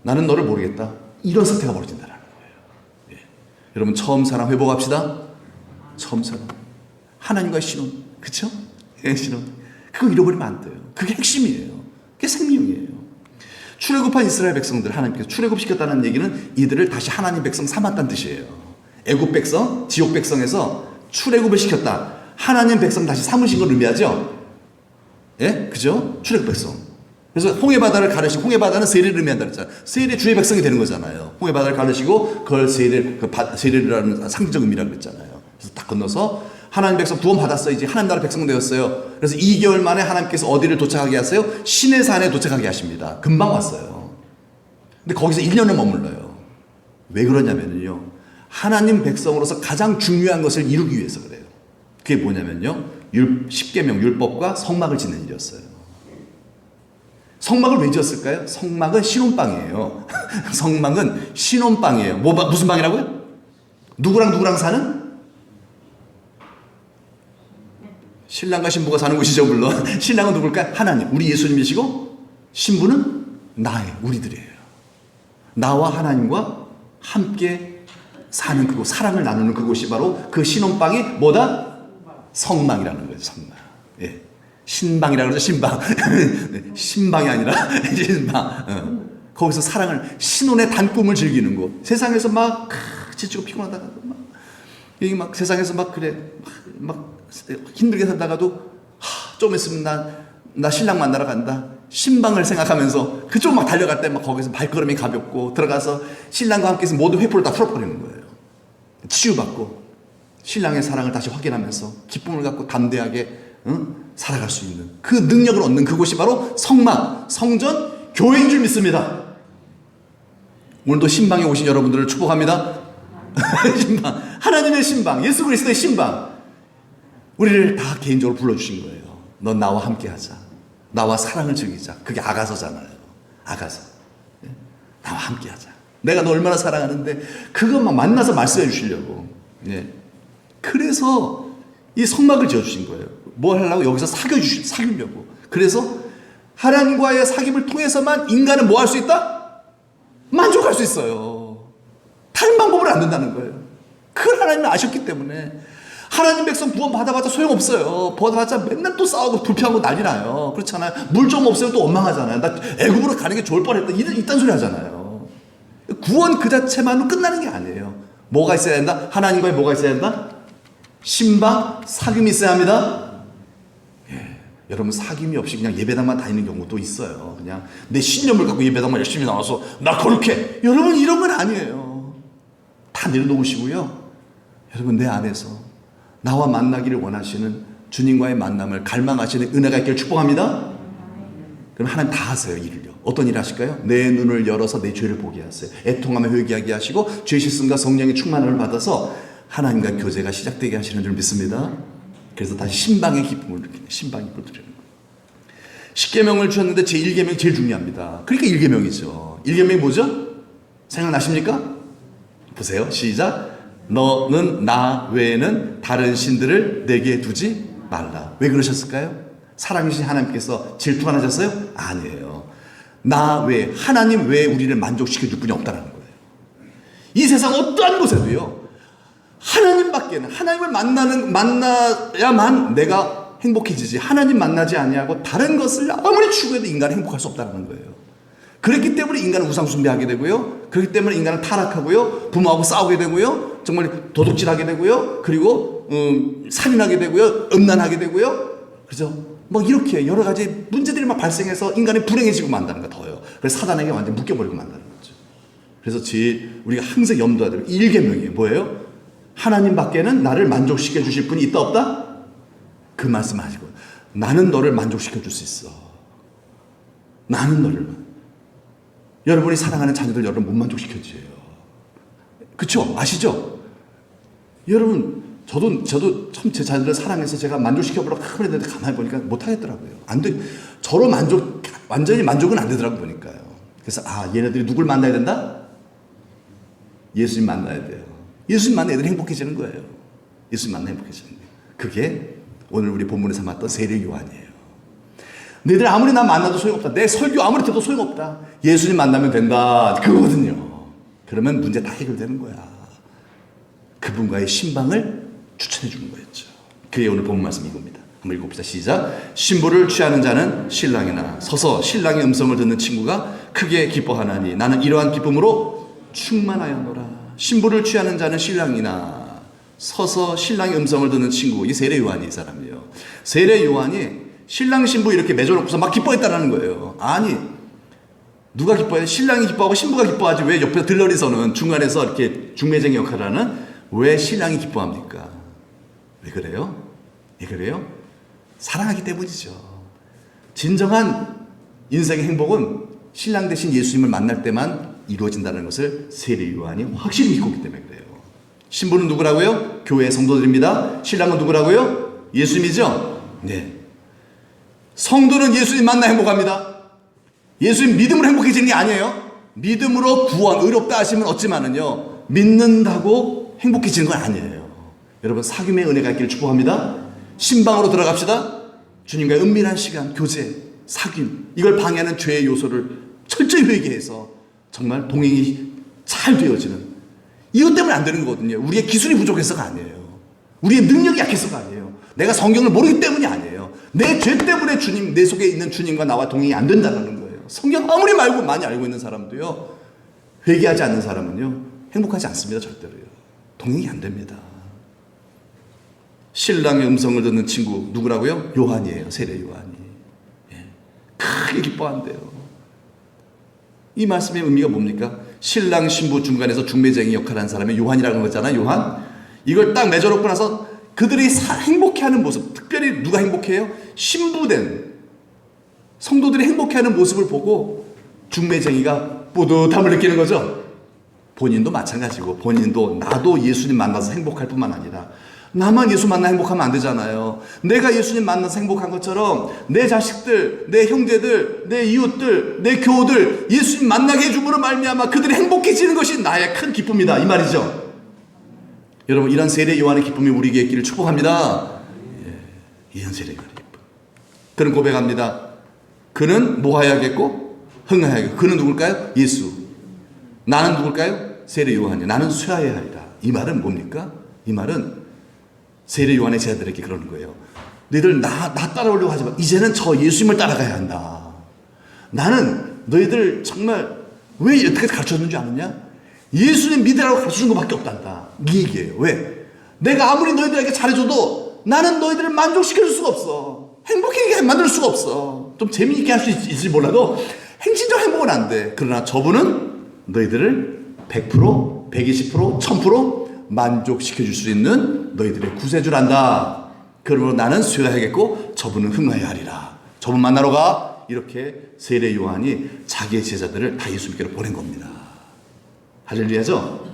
나는 너를 모르겠다. 이런 사태가 벌어진다는 거예요. 예. 여러분 처음 사랑 회복합시다. 처음 사랑. 하나님과의 신혼. 그쵸? 예, 신혼. 그거 잃어버리면 안 돼요. 그게 핵심이에요. 그게 생명이에요. 출애굽한 이스라엘 백성들 하나님께서 출애굽시켰다는 얘기는 이들을 다시 하나님 백성 삼았다는 뜻이에요. 애굽 백성, 지옥 백성에서 출애굽을 시켰다. 하나님 백성 다시 삼으신 걸 의미하죠. 예? 그죠? 출애굽 백성. 그래서 홍해바다를 가르시고, 홍해바다는 세례를 의미한다 그랬잖아요. 세례 주의 백성이 되는 거잖아요. 홍해바다를 가르시고 그걸 세례라는 상징적 의미라고 그랬잖아요. 그래서 딱 건너서 하나님 백성 구원 받았어요. 이제 하나님 나라 백성 되었어요. 그래서 2개월 만에 하나님께서 어디를 도착하게 하세요? 시내산에 도착하게 하십니다. 금방 왔어요. 근데 거기서 1년을 머물러요. 왜 그러냐면요. 하나님 백성으로서 가장 중요한 것을 이루기 위해서 그래요. 그게 뭐냐면요. 10계명 율법과 성막을 짓는 일이었어요. 성막을 왜 지었을까요? 성막은 신혼방이에요. 성막은 신혼방이에요. 무슨 방이라고요? 누구랑 사는? 신랑과 신부가 사는 곳이죠, 물론. 신랑은 누굴까요? 하나님. 우리 예수님이시고, 신부는 우리들이에요. 나와 하나님과 함께 사는 그곳, 사랑을 나누는 그곳이 바로 그 신혼방이 뭐다? 성막이라는 거예요, 성막. 예. 신방이라고 그러죠, 신방. 신방이 아니라, 신방. 거기서 사랑을, 신혼의 단꿈을 즐기는 곳. 세상에서 막, 지치고 피곤하다가, 여기 막 세상에서 막 그래, 막 힘들게 살다가도, 좀 있으면 나 신랑 만나러 간다. 신방을 생각하면서 그쪽 막 달려갈 때 막 거기서 발걸음이 가볍고 들어가서 신랑과 함께 해서 모든 회포를 다 풀어버리는 거예요. 치유받고 신랑의 사랑을 다시 확인하면서 기쁨을 갖고 담대하게 살아갈 수 있는 그 능력을 얻는 그곳이 바로 성막, 성전, 교회인 줄 믿습니다. 오늘도 신방에 오신 여러분들을 축복합니다. 신방, 하나님의 신방, 예수 그리스도의 신방, 우리를 다 개인적으로 불러주신 거예요. 넌 나와 함께 하자. 나와 사랑을 즐기자. 그게 아가서잖아요. 아가서. 나와 함께 하자. 내가 너 얼마나 사랑하는데 그것만 만나서 말씀해 주시려고. 예. 그래서 이 성막을 지어주신 거예요. 뭘 하려고? 여기서 사귀려고. 그래서 하나님과의 사귐을 통해서만 인간은 뭐 할 수 있다? 만족할 수 있어요. 다른 방법을 안 된다는 거예요. 그걸 하나님은 아셨기 때문에 하나님 백성 구원 받아봤자 소용없어요. 받아봤자 맨날 또 싸우고 불평하고 난리 나요. 그렇잖아요. 물 좀 없으면 또 원망하잖아요. 나 애굽으로 가는 게 좋을 뻔했다. 이딴 소리 하잖아요. 구원 그 자체만으로 끝나는 게 아니에요. 뭐가 있어야 된다? 하나님과의 뭐가 있어야 된다? 신방, 사귐이 있어야 합니다. 예. 여러분 사귐이 없이 그냥 예배당만 다니는 경우도 있어요. 그냥 내 신념을 갖고 예배당만 열심히 나와서 나 거룩해. 여러분 이런 건 아니에요. 다 내려놓으시고요. 여러분 내 안에서 나와 만나기를 원하시는 주님과의 만남을 갈망하시는 은혜가 있기를 축복합니다. 그럼 하나님 다 하세요. 일을요. 어떤 일 하실까요? 내 눈을 열어서 내 죄를 보게 하세요. 애통하며 회개하게 하시고 죄 씻음과 성령의 충만을 받아서 하나님과 교제가 시작되게 하시는 줄 믿습니다. 그래서 다시 신방의 기쁨을 느끼는, 신방의 기쁨을 드리는 거예요. 10계명을 주셨는데 제 1계명이 제일 중요합니다. 그러니까 1계명이죠. 1계명이 뭐죠? 생각나십니까? 보세요. 시작. 너는 나 외에는 다른 신들을 내게 두지 말라. 왜 그러셨을까요? 사랑이신 하나님께서 질투가 나셨어요? 아니에요. 나 외에, 하나님 외에 우리를 만족시켜 줄 분이 없다는 거예요. 이 세상 어떠한 곳에도요, 하나님밖에는, 하나님을 만나야만 내가 행복해지지, 하나님 만나지 아니하고 다른 것을 아무리 추구해도 인간은 행복할 수 없다는 거예요. 그렇기 때문에 인간은 우상숭배하게 되고요. 그렇기 때문에 인간은 타락하고요. 부모하고 싸우게 되고요. 정말 도둑질하게 되고요. 그리고 살인하게 되고요. 음란하게 되고요. 그죠? 뭐 이렇게 여러 가지 문제들이 막 발생해서 인간이 불행해지고 만다는 거 더요. 그래서 사단에게 완전 묶여버리고 만다는 거죠. 그래서 우리가 항상 염두해야 될 일계명이에요. 뭐예요? 하나님 밖에는 나를 만족시켜 주실 분이 있다 없다? 그 말씀 하시고 나는 너를 만족시켜 줄 수 있어. 나는 너를. 여러분이 사랑하는 자녀들 여러분 못 만족시켜 줘요. 그쵸? 아시죠? 여러분 저도 참 제 자녀들 사랑해서 제가 만족시켜보려고 하고 했는데 가만히 보니까 못하겠더라고요. 안 돼. 저로 완전히 만족은 안 되더라고 보니까요. 그래서 얘네들이 누굴 만나야 된다? 예수님 만나야 돼요. 예수님 만나 애들이 행복해지는 거예요. 예수님 만나 행복해지는 거예요. 그게 오늘 우리 본문에 삼았던 세례 요한이에요. 너희들 아무리 나 만나도 소용없다. 내 설교 아무리 들어도 소용없다. 예수님 만나면 된다. 그거거든요. 그러면 문제 다 해결되는 거야. 그분과의 신방을 추천해 주는 거였죠. 그게 오늘 본문 말씀 이겁니다. 한번 읽어봅시다. 시작. 신부를 취하는 자는 신랑이나 서서 신랑의 음성을 듣는 친구가 크게 기뻐하나니 나는 이러한 기쁨으로 충만하였노라. 신부를 취하는 자는 신랑이나 서서 신랑의 음성을 듣는 친구. 이 세례 요한이 이 사람이에요. 세례 요한이 신랑 신부 이렇게 맺어놓고서 막 기뻐했다라는 거예요. 아니 누가 기뻐해? 신랑이 기뻐하고 신부가 기뻐하지 왜 옆에서 들러리서는 중간에서 이렇게 중매쟁이 역할을 하는 왜 신랑이 기뻐합니까? 왜 그래요? 왜 그래요? 사랑하기 때문이죠. 진정한 인생의 행복은 신랑 대신 예수님을 만날 때만 이루어진다는 것을 세례 요한이 확실히 믿고 있기 때문에 그래요. 신부는 누구라고요? 교회 성도들입니다. 신랑은 누구라고요? 예수님이죠? 네. 성도는 예수님 만나 행복합니다. 예수님 믿음으로 행복해지는 게 아니에요. 믿음으로 구원, 의롭다 하시면 얻지만은요, 믿는다고 행복해지는 건 아니에요. 여러분, 사귐의 은혜가 있기를 축복합니다. 신방으로 들어갑시다. 주님과의 은밀한 시간, 교제, 사귐, 이걸 방해하는 죄의 요소를 철저히 회개해서 정말 동행이 잘 되어지는, 이것 때문에 안 되는 거거든요. 우리의 기술이 부족해서가 아니에요. 우리의 능력이 약해서가 아니에요. 내가 성경을 모르기 때문이 아니에요. 내 죄 때문에 주님, 내 속에 있는 주님과 나와 동행이 안 된다는 거예요. 성경 아무리 많이 알고 있는 사람도요, 회개하지 않는 사람은요, 행복하지 않습니다. 절대로요. 동행이 안 됩니다. 신랑의 음성을 듣는 친구 누구라고요? 요한이에요. 세례 요한이. 예. 크게 기뻐한대요. 이 말씀의 의미가 뭡니까? 신랑 신부 중간에서 중매쟁이 역할을 하는 사람이 요한이라는 거잖아요. 요한. 이걸 딱 맺어놓고 나서 그들이 행복해하는 모습, 특별히 누가 행복해요? 신부된 성도들이 행복해하는 모습을 보고 중매쟁이가 뿌듯함을 느끼는 거죠. 본인도 마찬가지고, 본인도 나도 예수님 만나서 행복할 뿐만 아니라 나만 예수 만나 행복하면 안 되잖아요. 내가 예수님 만나서 행복한 것처럼 내 자식들, 내 형제들, 내 이웃들, 내 교우들 예수님 만나게 해줌으로 말미암아 그들이 행복해지는 것이 나의 큰 기쁨이다, 이 말이죠. 여러분, 이런 세례 요한의 기쁨이 우리에게 있기를 축복합니다. 예, 이런 세례 요한의 기쁨. 그는 고백합니다. 그는 뭐 해야겠고 흥하야겠고. 그는 누굴까요? 예수. 나는 누굴까요? 세례 요한이요. 나는 쇠하여야 하리라. 이 말은 뭡니까? 이 말은 세례 요한의 제자들에게 그러는 거예요. 너희들 나 따라오려고 하지 마. 이제는 저 예수님을 따라가야 한다. 나는 너희들 정말 왜 이렇게 가르쳐주는 줄 아느냐? 예수님 믿으라고 가르쳐준 것밖에 없단다. 이 얘기예요. 왜? 내가 아무리 너희들에게 잘해줘도 나는 너희들을 만족시켜줄 수가 없어. 행복하게 만들 수가 없어. 좀 재미있게 할 수 있을지 몰라도 행진적 행복은 안 돼. 그러나 저분은 너희들을 100%, 120%, 1000% 만족시켜줄 수 있는 너희들의 구세주란다. 그러므로 나는 쇠하야겠고 저분은 흥하여야 하리라. 저분 만나러 가. 이렇게 세례 요한이 자기의 제자들을 다 예수님께로 보낸 겁니다. 할렐루야죠?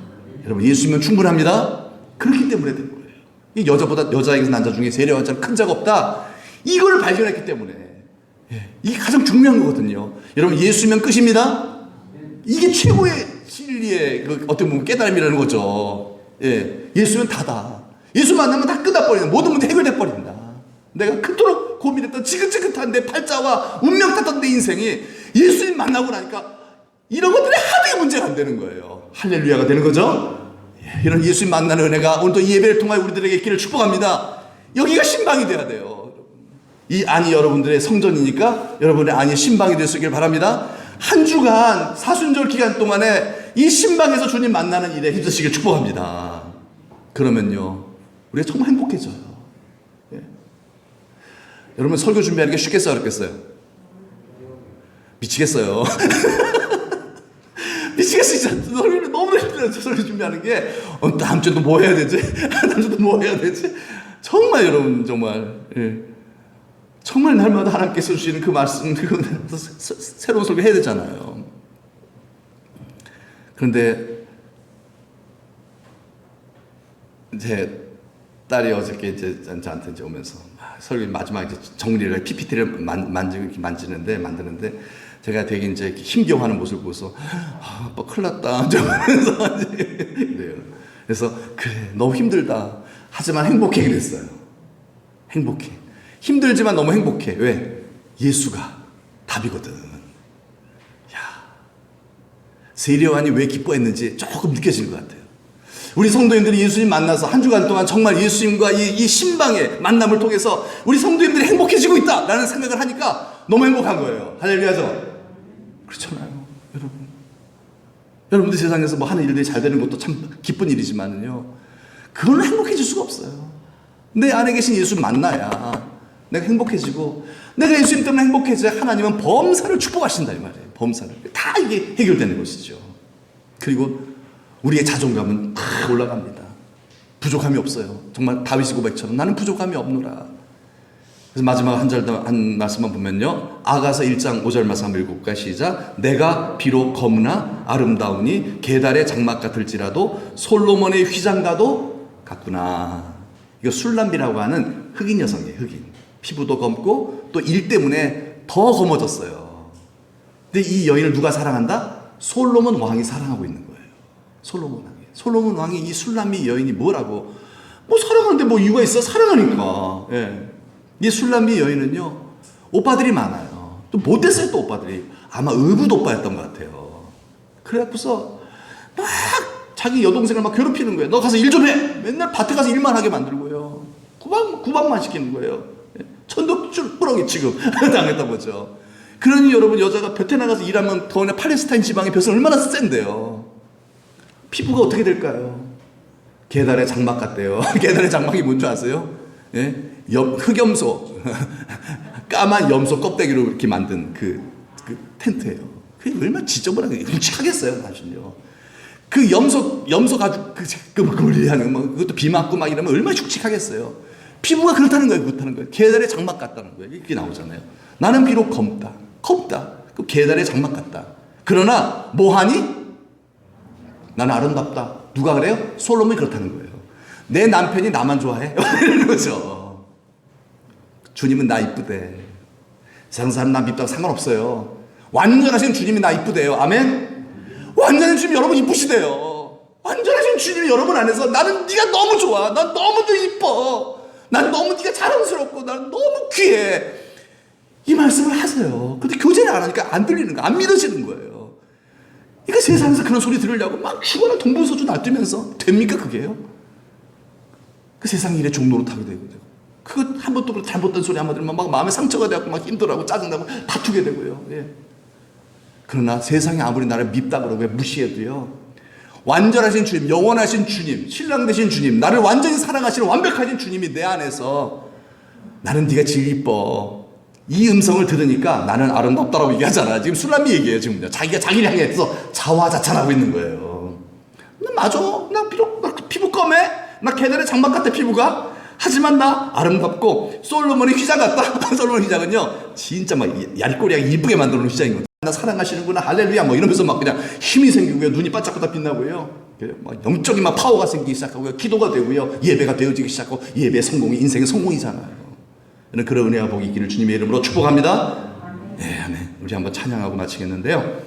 여러분, 예수님은 충분합니다. 그렇기 때문에 된 거예요. 이 여자에게서 남자 중에 세례 요한처럼 큰 자가 없다. 이걸 발견했기 때문에. 예, 이게 가장 중요한 거거든요. 여러분, 예수면 끝입니다. 이게 최고의 진리의 어떻게 보면 깨달음이라는 거죠. 예, 예수는 다다. 예수 만나면 다 끝나버리는, 모든 문제 해결돼 버린다. 내가 그토록 고민했던 지긋지긋한 내 팔자와 운명 탔던 내 인생이 예수님 만나고 나니까 이런 것들이 하나의 문제가 안 되는 거예요. 할렐루야가 되는 거죠. 예, 이런 예수님 만나는 은혜가 오늘도 이 예배를 통하여 우리들에게 있기를 축복합니다. 여기가 신방이 돼야 돼요. 이 안이 여러분들의 성전이니까 여러분의 안이 신방이 될 수 있기를 바랍니다. 한 주간 사순절 기간 동안에 이 신방에서 주님 만나는 일에 힘쓰시길 축복합니다. 그러면요, 우리가 정말 행복해져요. 예. 여러분, 설교 준비하는 게 쉽겠어요, 어렵겠어요? 미치겠어요. 미치겠어요. 진짜 설교를 너무 힘들어요. 설교 준비하는 게. 다음 주에 또 뭐 해야 되지? 다음 주에 또 뭐 해야 되지? 정말 여러분, 정말, 예. 정말 날마다 하나님께서 주시는 그 말씀, 새로운 설교 해야 되잖아요. 그런데 제 딸이 어저께 이제 저한테 이제 오면서 설교 마지막 이제 정리를 PPT를 만드는데 제가 되게 이제 힘겨워하는 모습을 보고서 아빠 큰일 났다 저러면서 그래요. 그래서 그래 너무 힘들다 하지만 행복해 그랬어요. 행복해. 힘들지만 너무 행복해. 왜? 예수가 답이거든. 야, 세례요한이 왜 기뻐했는지 조금 느껴지는 것 같아요. 우리 성도님들이 예수님 만나서 한 주간 동안 정말 예수님과 이 신방의 만남을 통해서 우리 성도님들이 행복해지고 있다라는 생각을 하니까 너무 행복한 거예요. 할렐루야죠. 그렇잖아요, 여러분. 여러분들 세상에서 뭐 하는 일들이 잘 되는 것도 참 기쁜 일이지만요, 그걸로 행복해질 수가 없어요. 내 안에 계신 예수 만나야 내가 행복해지고, 내가 예수님 때문에 행복해져야 하나님은 범사를 축복하신다 이 말이에요. 범사를. 다 이게 해결되는 것이죠. 그리고 우리의 자존감은 다 올라갑니다. 부족함이 없어요. 정말 다윗의 고백처럼 나는 부족함이 없노라. 그래서 마지막 한 말씀만 보면요, 아가서 1장 5절 말씀 한번 읽어볼까요? 시작. 내가 비록 검으나 아름다우니 게달의 장막 같을지라도 솔로몬의 휘장과도 같구나. 이거 술람비라고 하는 흑인 여성이에요. 흑인. 피부도 검고 또 일 때문에 더 검어졌어요. 근데 이 여인을 누가 사랑한다? 솔로몬 왕이 사랑하고 있는 거예요. 솔로몬 왕이 이 술람비 여인이 뭐라고? 뭐 사랑하는데 뭐 이유가 있어? 사랑하니까. 예. 이 술람비 여인은요, 오빠들이 많아요. 또 못됐어요, 또 오빠들이. 아마 의붓 오빠였던 것 같아요. 그래갖고서 막 자기 여동생을 막 괴롭히는 거예요. 너 가서 일 좀 해! 맨날 밭에 가서 일만 하게 만들고요. 구박만 시키는 거예요. 천덕꾸러기 취급 당했던 거죠. 그러니 여러분, 여자가 볕에 나가서 일하면 더구나 팔레스타인 지방의 볕은 얼마나 센데요. 피부가 어떻게 될까요? 게달의 장막 같대요. 게달의 장막이 뭔지 아세요? 예? 흑염소, 까만 염소 껍데기로 이렇게 만든 그 텐트예요. 그게 얼마나 지저분하게 묵직하겠어요, 사실요. 그 염소 가죽 그물리하는 뭐 그것도 비 맞고 막 이러면 얼마나 묵직하겠어요. 피부가 그렇다는 거예요. 게달의 장막 같다는 거예요. 이렇게 나오잖아요. 나는 비록 검다. 그 게달의 장막 같다. 그러나 뭐하니? 나는 아름답다. 누가 그래요? 솔로몬이 그렇다는 거예요. 내 남편이 나만 좋아해? 이러는 거죠. 주님은 나 이쁘대. 세상 사람 나 밉다고 상관없어요. 완전하신 주님이 나 이쁘대요. 아멘? 완전한 주님 여러분 이쁘시대요. 완전하신 주님이 여러분 안에서 나는 네가 너무 좋아. 난 너무도 이뻐. 난 너무 네가 자랑스럽고 난 너무 귀해. 이 말씀을 하세요. 근데 교제를 안 하니까 안 들리는 거, 안 믿어지는 거예요. 그러니까 세상에서 그런 소리 들으려고 막 죽어라 동분서주 놔두면서 됩니까 그게요? 그 세상 일에 종로로 타게 되고 그거 한 번 또 잘못된 소리 한 번 들으면 막 마음에 상처가 되고 막 힘들어하고 짜증나고 다투게 되고요. 예. 그러나 세상이 아무리 나를 밉다 그러고 무시해도요, 완전하신 주님, 영원하신 주님, 신랑 되신 주님, 나를 완전히 사랑하시는 완벽하신 주님이 내 안에서 나는 네가 제일 이뻐. 이 음성을 들으니까 나는 아름답다라고 얘기하잖아. 지금 술람이 얘기해요. 지금 자기가 자기를 향해서 자화자찬하고 있는 거예요. 맞아. 나 비록 나 피부 검해. 나 게달의 장막 같아 피부가. 하지만 나 아름답고 솔로몬의 휘장 같다. 솔로몬의 휘장은요 진짜 막 야리꼬리하게 이쁘게 만들어 놓은 휘장이거든. 나 사랑하시는구나 할렐루야 뭐 이러면서 막 그냥 힘이 생기고요, 눈이 바짝바짝 빛나고요, 막 영적인 막 파워가 생기기 시작하고요, 기도가 되고요, 예배가 되어지기 시작하고, 예배 성공이 인생의 성공이잖아요. 저는 그런 은혜와 복이 있기를 주님의 이름으로 축복합니다. 네, 아멘. 우리 한번 찬양하고 마치겠는데요,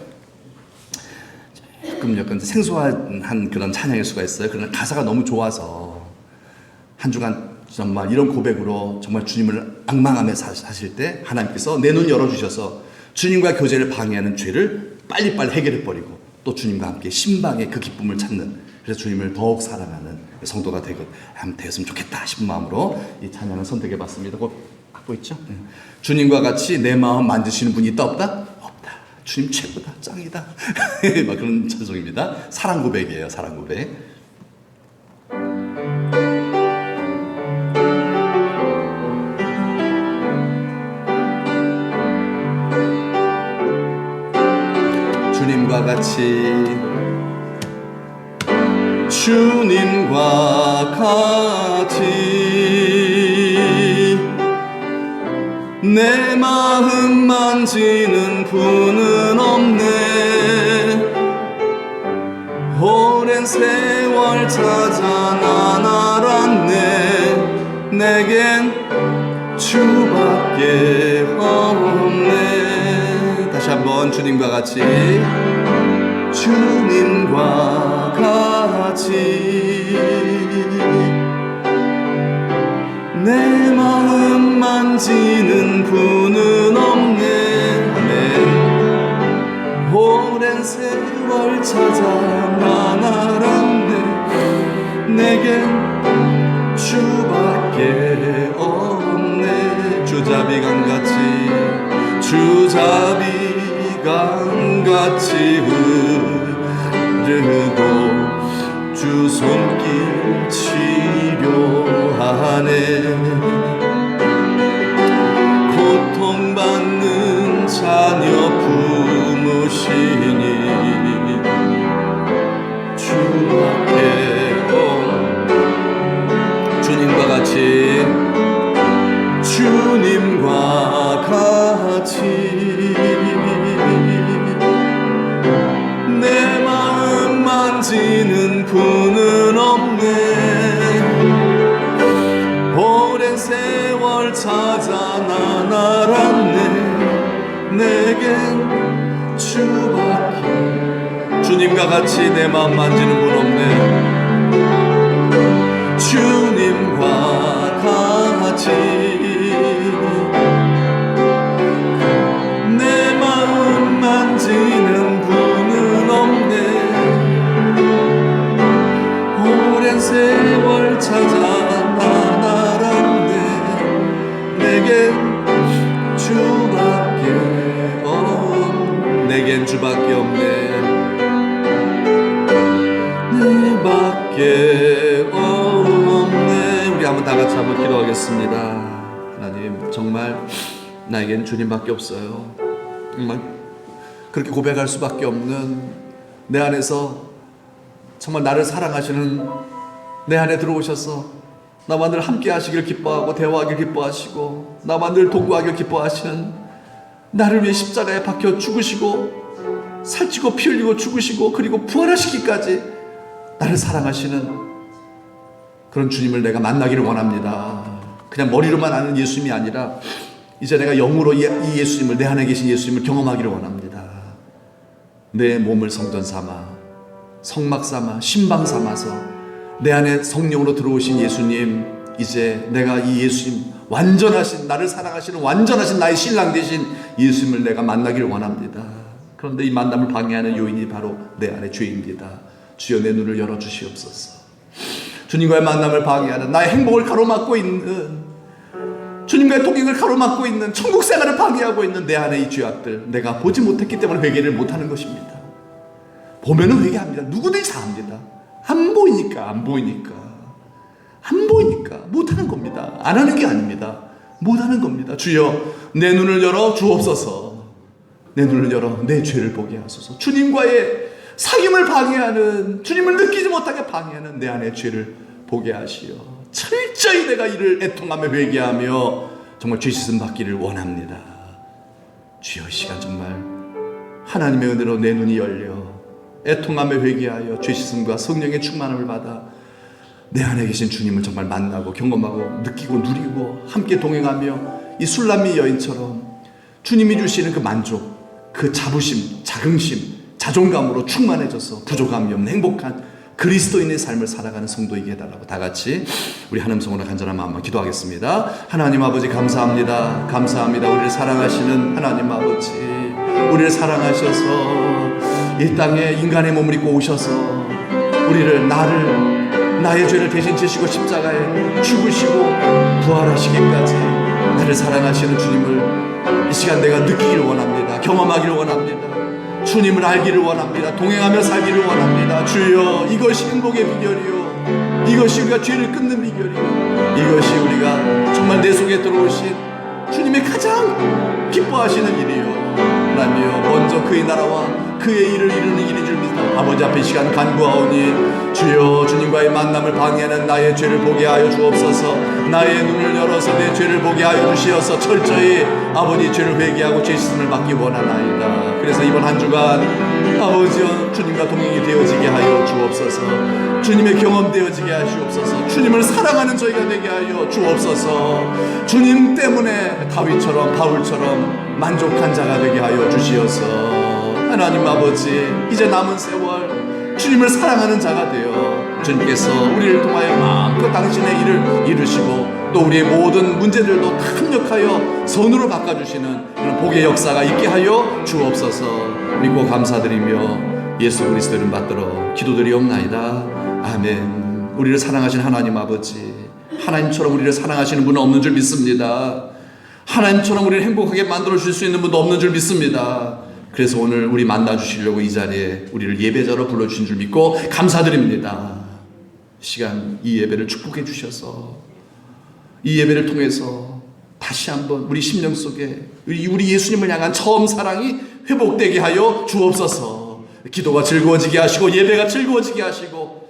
조금 약간 생소한 그런 찬양일 수가 있어요. 그러나 가사가 너무 좋아서 한 주간 정말 이런 고백으로 정말 주님을 앙망하며 사실 때 하나님께서 내 눈 열어주셔서 주님과 교제를 방해하는 죄를 빨리빨리 해결해버리고 또 주님과 함께 신방의 그 기쁨을 찾는, 그래서 주님을 더욱 사랑하는 성도가 되었으면 좋겠다 싶은 마음으로 이 찬양을 선택해봤습니다. 갖고 있죠? 주님과 같이 내 마음 만드시는 분이 있다 없다? 없다. 주님 최고다, 짱이다. 막 그런 찬송입니다. 사랑 고백이에요, 사랑 고백. 주님과 같이, 주님과 같이 내 마음 만지는 분은 없네. 오랜 세월 찾아 난 알았네. 내겐 주밖에 없네. 다시 한번 주님과 같이, 주님과 같이 내 마음 만지는 분은 없네. 아멘. 오랜 세월 찾아 난 알았네. 내겐 주밖에 없네. 주자비강같이, 주자비강같이 흐르고 주 손길 치료하네. 고통받는 자녀 품으시니 주밖에 주님과 같이, 주님과 같이 내 마음 만지는 분은 없네. 오랜 세월 찾아 난 알았네. 내겐 주밖에. 주님과 같이 내 마음 만지는 분 없네. 주님과 같이 내 마음 만지는 분은 없네. 오랜 세월 찾아 난 알았네. 내겐 주밖에 내겐 주밖에 없네. 내밖에 없네. 우리 한번 다 같이 한번 기도하겠습니다. 하나님, 정말 나에겐 주님밖에 없어요. 정말 그렇게 고백할 수밖에 없는, 내 안에서 정말 나를 사랑하시는, 내 안에 들어오셔서 나와 늘 함께 하시길 기뻐하고 대화하길 기뻐하시고 나와 늘 동거하길 기뻐하시는, 나를 위해 십자가에 박혀 죽으시고 살찌고 피 흘리고 죽으시고 그리고 부활하시기까지 나를 사랑하시는 그런 주님을 내가 만나기를 원합니다. 그냥 머리로만 아는 예수님이 아니라 이제 내가 영으로 이 예수님을, 내 안에 계신 예수님을 경험하기를 원합니다. 내 몸을 성전 삼아, 성막 삼아, 신방 삼아서 내 안에 성령으로 들어오신 예수님, 이제 내가 이 예수님, 완전하신, 나를 사랑하시는 완전하신 나의 신랑 되신 예수님을 내가 만나기를 원합니다. 그런데 이 만남을 방해하는 요인이 바로 내 안에 죄입니다. 주여 내 눈을 열어주시옵소서. 주님과의 만남을 방해하는, 나의 행복을 가로막고 있는, 주님과의 동행을 가로막고 있는, 천국 생활을 방해하고 있는 내 안의 이 죄악들, 내가 보지 못했기 때문에 회개를 못하는 것입니다. 보면은 회개합니다. 누구든지 다 합니다. 안 보이니까 못하는 겁니다. 안 하는 게 아닙니다. 못하는 겁니다. 주여 내 눈을 열어 주옵소서. 내 눈을 열어 내 죄를 보게 하소서. 주님과의 사귐을 방해하는, 주님을 느끼지 못하게 방해하는 내 안의 죄를 보게 하시어 철저히 내가 이를 애통하며 회개하며 정말 죄 씻음 받기를 원합니다. 주여, 이 시간 정말 하나님의 은혜로 내 눈이 열려 애통하며 회개하여 죄 씻음과 성령의 충만함을 받아 내 안에 계신 주님을 정말 만나고 경험하고 느끼고 누리고 함께 동행하며 이 술람미 여인처럼 주님이 주시는 그 만족, 그 자부심, 자긍심, 자존감으로 충만해져서 부족함이 없는 행복한 그리스도인의 삶을 살아가는 성도이게 해달라고 다 같이 우리 하나님성으로 간절한 마음으로 기도하겠습니다. 하나님 아버지, 감사합니다. 감사합니다. 우리를 사랑하시는 하나님 아버지, 우리를 사랑하셔서 이 땅에 인간의 몸을 입고 오셔서 우리를, 나의 죄를 대신 지시고 십자가에 죽으시고 부활하시기까지 나를 사랑하시는 주님을 이 시간 내가 느끼기를 원합니다. 경험하기를 원합니다. 주님을 알기를 원합니다. 동행하며 살기를 원합니다. 주여, 이것이 행복의 비결이요, 이것이 우리가 죄를 끊는 비결이요, 이것이 우리가 정말 내 속에 들어오신 주님의 가장 기뻐하시는 일이요. 하나님이여, 먼저 그의 나라와 그의 일을 이루는 일인 줄 믿어 아버지 앞에 이 시간 간구하오니, 주여, 주님과의 만남을 방해하는 나의 죄를 보게 하여 주옵소서. 나의 눈을 열어서 내 죄를 보게 하여 주시어서 철저히 아버지 죄를 회개하고 죄 씻음을 받기 원하나이다. 그래서 이번 한 주간 아버지여, 주님과 동행이 되어지게 하여 주옵소서. 주님의 경험되어지게 하시옵소서. 주님을 사랑하는 저희가 되게 하여 주옵소서. 주님 때문에 다윗처럼 바울처럼 만족한 자가 되게 하여 주시어서. 하나님 아버지, 이제 남은 세월 주님을 사랑하는 자가 되어 주님께서 우리를 통하여 마음껏 당신의 일을 이루시고 또 우리의 모든 문제들도 다 합력하여 선으로 바꿔주시는 그런 복의 역사가 있게 하여 주옵소서. 믿고 감사드리며 예수 그리스도 이름 받들어 기도드리옵나이다. 아멘. 우리를 사랑하신 하나님 아버지, 하나님처럼 우리를 사랑하시는 분은 없는 줄 믿습니다. 하나님처럼 우리를 행복하게 만들어 주실 수 있는 분도 없는 줄 믿습니다. 그래서 오늘 우리 만나 주시려고 이 자리에 우리를 예배자로 불러주신 줄 믿고 감사드립니다. 시간 이 예배를 축복해 주셔서 이 예배를 통해서 다시 한번 우리 심령 속에 우리 예수님을 향한 처음 사랑이 회복되게 하여 주옵소서. 기도가 즐거워지게 하시고 예배가 즐거워지게 하시고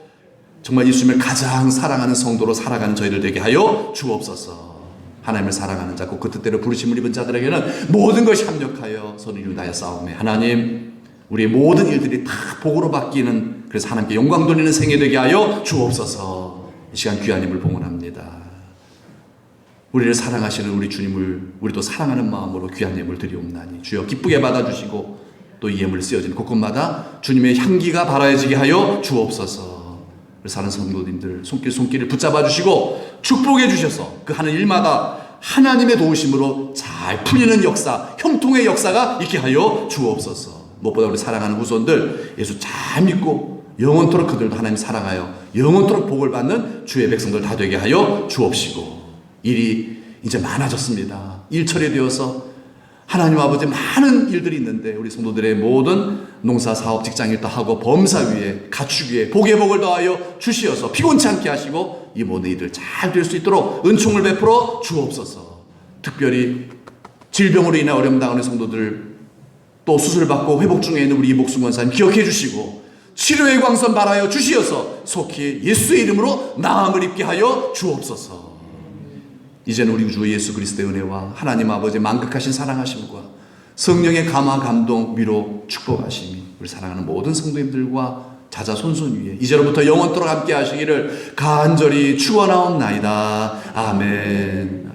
정말 예수님을 가장 사랑하는 성도로 살아가는 저희들 되게 하여 주옵소서. 하나님을 사랑하는 자, 곧 그 뜻대로 부르심을 입은 자들에게는 모든 것이 합력하여 선을 이루다여 싸움에 하나님, 우리의 모든 일들이 다 복으로 바뀌는, 그래서 하나님께 영광 돌리는 생애 되게 하여 주옵소서. 이 시간 귀한 힘을 봉헌합니다. 우리를 사랑하시는 우리 주님을 우리도 사랑하는 마음으로 귀한 예물 드리옵나니 주여 기쁘게 받아주시고 또 이 예물 쓰여진 곳곳마다 주님의 향기가 발하여지게 하여 주옵소서. 사는 성도님들 손길을 붙잡아 주시고 축복해 주셔서 그 하는 일마다 하나님의 도우심으로 잘 풀리는 역사, 형통의 역사가 있게 하여 주옵소서. 무엇보다 우리 사랑하는 후손들 예수 잘 믿고 영원토록 그들도 하나님 사랑하여 영원토록 복을 받는 주의 백성들 다 되게 하여 주옵시고, 일이 이제 많아졌습니다. 일처리 되어서 하나님 아버지 많은 일들이 있는데 우리 성도들의 모든 농사 사업 직장일도 하고 범사 위에 가축 위에 복의 복을 더하여 주시어서 피곤치 않게 하시고 이 모든 일들 잘 될 수 있도록 은총을 베풀어 주옵소서. 특별히 질병으로 인해 어려움 당하는 성도들, 또 수술받고 회복 중에 있는 우리 이복순 권사님 기억해 주시고 치료의 광선 발하여 주시어서 속히 예수의 이름으로 나음을 입게 하여 주옵소서. 이제는 우리 주 예수 그리스도의 은혜와 하나님 아버지의 만극하신 사랑하심과 성령의 감화 감동 위로 축복하심이 우리 사랑하는 모든 성도님들과 자자손손 위에 이제로부터 영원토록 함께 하시기를 간절히 축원하옵나이다. 아멘.